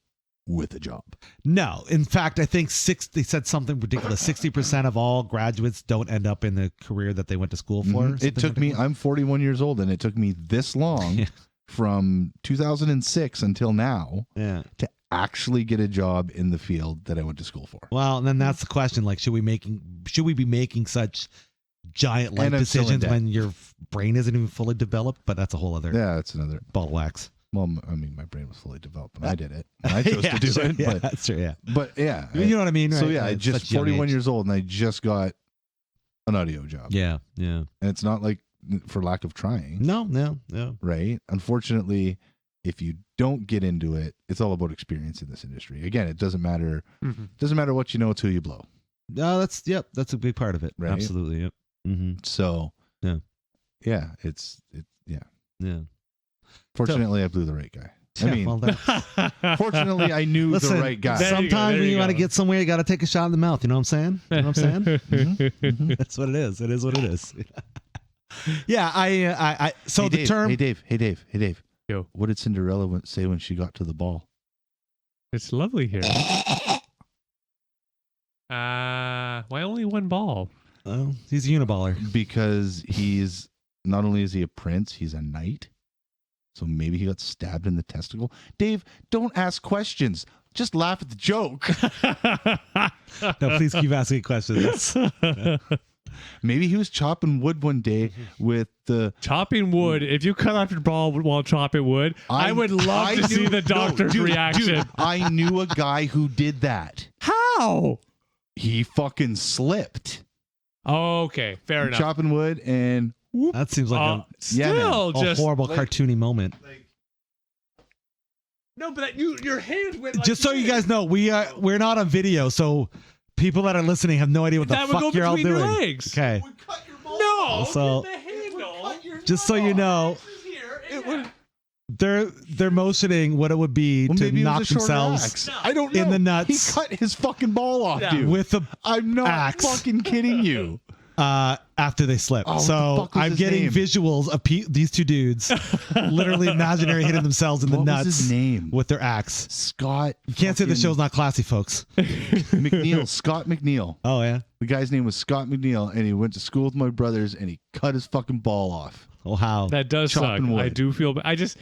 with a job. No. In fact, I think they said something ridiculous. 60% of all graduates don't end up in the career that they went to school for. Mm-hmm. It took me, I'm 41 years old, and it took me this long from 2006 until now to actually get a job in the field that I went to school for. Well, and then that's the question. Like, should we be making such giant life decisions when your brain isn't even fully developed? But that's a whole other that's another ball of wax. Well, I mean, my brain was fully developed when I did it. And I chose to do it. Yeah, But, that's true. Yeah. But yeah. You know what I mean? Right? So yeah, I just Such young 41 age. years old, and I just got an audio job. Yeah. Yeah. And it's not like for lack of trying. No. Right? Unfortunately, if you don't get into it, it's all about experience in this industry. Again, it doesn't matter. Mm-hmm. Doesn't matter what you know, it's who you blow. No, that's a big part of it. Right? Absolutely. Yep. Mm-hmm. So Yeah. Yeah. Fortunately, I blew the right guy. I Yeah, mean, well, fortunately, I knew Listen, the right guy. there you go, sometimes there when you you want to go. get somewhere, you got to take a shot in the mouth. You know what I'm saying? You know what I'm saying? Mhm. That's what it is. It is what it is. Yeah. I so Hey, the Dave, term. Hey, Dave. Yo. What did Cinderella say when she got to the ball? It's lovely here. Why only one ball? Oh, he's a uniballer. Because he's not only is he a prince, he's a knight. So maybe he got stabbed in the testicle. Dave, don't ask questions. Just laugh at the joke. No, please keep asking questions. Maybe he was chopping wood one day with the Chopping wood. If you cut off your ball while chopping wood, I would love to see the doctor's reaction. Dude, I knew a guy who did that. How? He fucking slipped. Oh, okay, fair enough. Chopping wood and whoop. That seems like Still, a just horrible cartoony moment. no, but your hand went. Like Just so you guys know, we're not on video, so people that are listening have no idea what the that would go fuck you're all between doing. your legs. Okay, No, So- the handle. just so you know, they're motioning what it would be Well, to maybe it was knock a shorter themselves axe. I don't know. in the nuts. He cut his fucking ball off, dude. with the I'm not axe. fucking kidding you. after they slip. Oh, what the So fuck was I'm his getting name? visuals of these two dudes literally imaginary hitting themselves in the What nuts was his name? with their axe. Scott. You can't say the show's not classy, folks. McNeil. Scott McNeil. Oh yeah. The guy's name was Scott McNeil, and he went to school with my brothers, and he cut his fucking ball off. Oh how? That does suck. Chopping wood. I do feel. I just.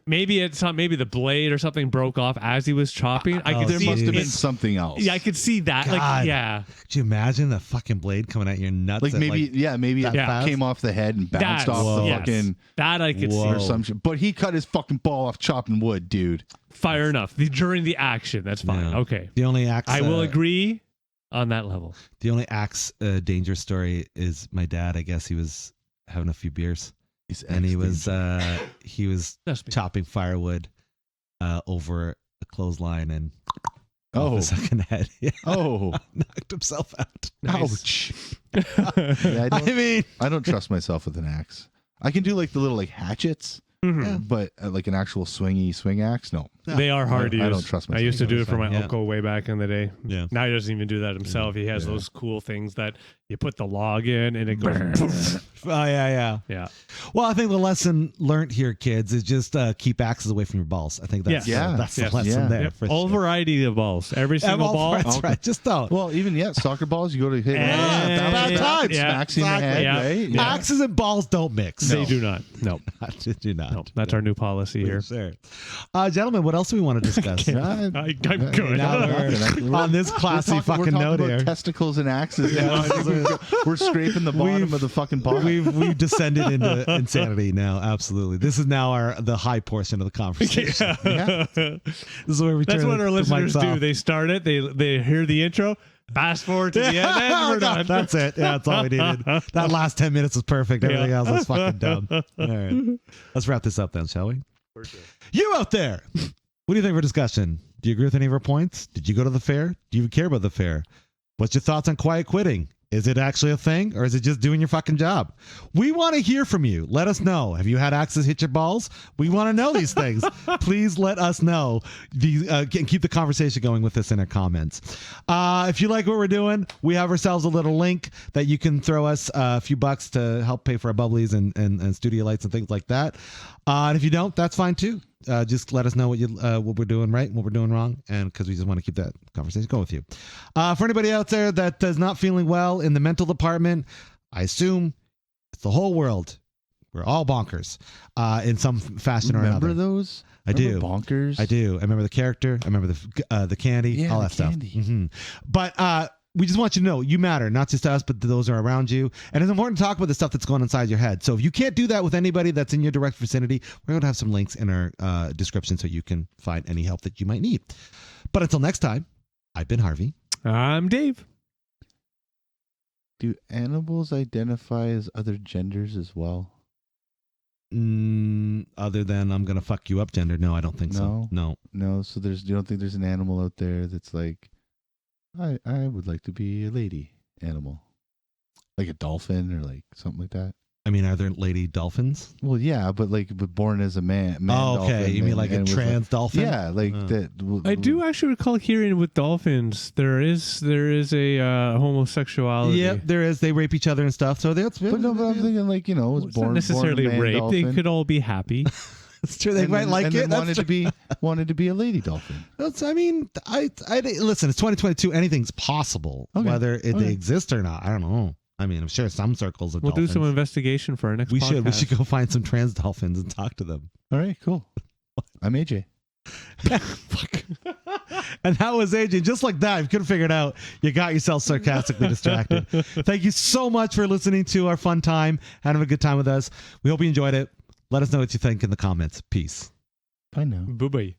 Maybe it's not. Maybe the blade or something broke off as he was chopping. I could There see must have it. been something else. Yeah, I could see that. God. Like, yeah, Could you imagine the fucking blade coming at your nuts? Like at, maybe, maybe that it fast? came off the head and bounced That's- off the yes. fucking that I could Whoa. or see. some shit. But he cut his fucking ball off chopping wood, dude. Fire enough. During the action, that's fine. Yeah. Okay, the only axe. I will agree on that level. The only axe danger story is my dad. I guess he was having a few beers and he was That's me. chopping firewood over a clothesline and Oh. off his second head. Yeah. Oh, Knocked himself out. ouch. Yeah, I don't trust myself with an axe. I can do like the little like hatchets, Mhm. but like an actual swing axe, no. They are hard to use. I don't trust myself. I used to do it for my Yeah. uncle way back in the day. Yeah. Now he doesn't even do that himself. He has those cool things that you put the log in and it goes. Oh, yeah. Yeah. Well, I think the lesson learned here, kids, is just keep axes away from your balls. I think that's, that's the Yes. lesson there. Yeah. For All sure. variety of balls. Every single ball. That's right. Just don't. Well, even soccer balls. You go to hit bad times. smacks you in the Exactly. head, Yeah. right? Yeah. Axes and balls don't mix. They do not. No. Do not. No. That's our new policy here. Sure. Gentlemen, what else do we want to discuss? I'm good. Now we're on this classy fucking note about here. testicles and axes. Now. I think we're scraping the bottom of the fucking pot. We've descended into insanity now. Absolutely. This is now the high portion of the conversation. Yeah. This is where we That's turn what our the listeners mics do. off. They start it. They hear the intro. Fast forward to the end. And we're done. That's it. Yeah, that's all we needed. That last 10 minutes was perfect. Everything else was fucking dumb. All right. Let's wrap this up then, shall we? For sure. You out there, what do you think of our discussion? Do you agree with any of our points? Did you go to the fair? Do you even care about the fair? What's your thoughts on quiet quitting? Is it actually a thing, or is it just doing your fucking job? We want to hear from you. Let us know. Have you had axes hit your balls? We want to know these things. Please let us know. Keep the conversation going with us in our comments. If you like what we're doing, we have ourselves a little link that you can throw us a few bucks to help pay for our bubblies and studio lights and things like that. And if you don't, that's fine too. Just let us know what we're doing right and what we're doing wrong, and because we just want to keep that conversation going with you. For anybody out there that is not feeling well in the mental department, I assume it's the whole world. We're all bonkers in some fashion or another. Remember those? I do. Bonkers. I do. I remember the character. I remember the candy. All that stuff. But we just want you to know you matter, not just to us, but to those who are around you. And it's important to talk about the stuff that's going inside your head. So if you can't do that with anybody that's in your direct vicinity, we're going to have some links in our description so you can find any help that you might need. But until next time, I've been Harvey. I'm Dave. Do animals identify as other genders as well? Other than I'm going to fuck you up gender. No, I don't think so. No. No. So you don't think there's an animal out there that's like, I would like to be a lady animal, like a dolphin or like something like that. I mean, are there lady dolphins? Well, yeah, but born as a man. Oh, okay. Dolphin, You mean like a trans dolphin? Yeah, like that. I do actually recall hearing with dolphins there is a homosexuality. Yep, there is. They rape each other and stuff. So that's. But no, but I'm thinking like was It's born not necessarily born a man rape. dolphin, They could all be happy. It's true. They and might then- like and it. then That's wanted to be a lady dolphin. That's, I mean, I listen. It's 2022. Anything's possible, Okay. whether they Okay. exist or not. I don't know. I mean, I'm sure some circles of We'll do dolphins. some investigation for our next We podcast. should go find some trans dolphins and talk to them. All right, cool. I'm AJ. Fuck. And that was AJ. Just like that, if you couldn't figure it out, you got yourself sarcastically distracted. Thank you so much for listening to our fun time, having a good time with us. We hope you enjoyed it. Let us know what you think in the comments. Peace. Bye now. Boo-bye.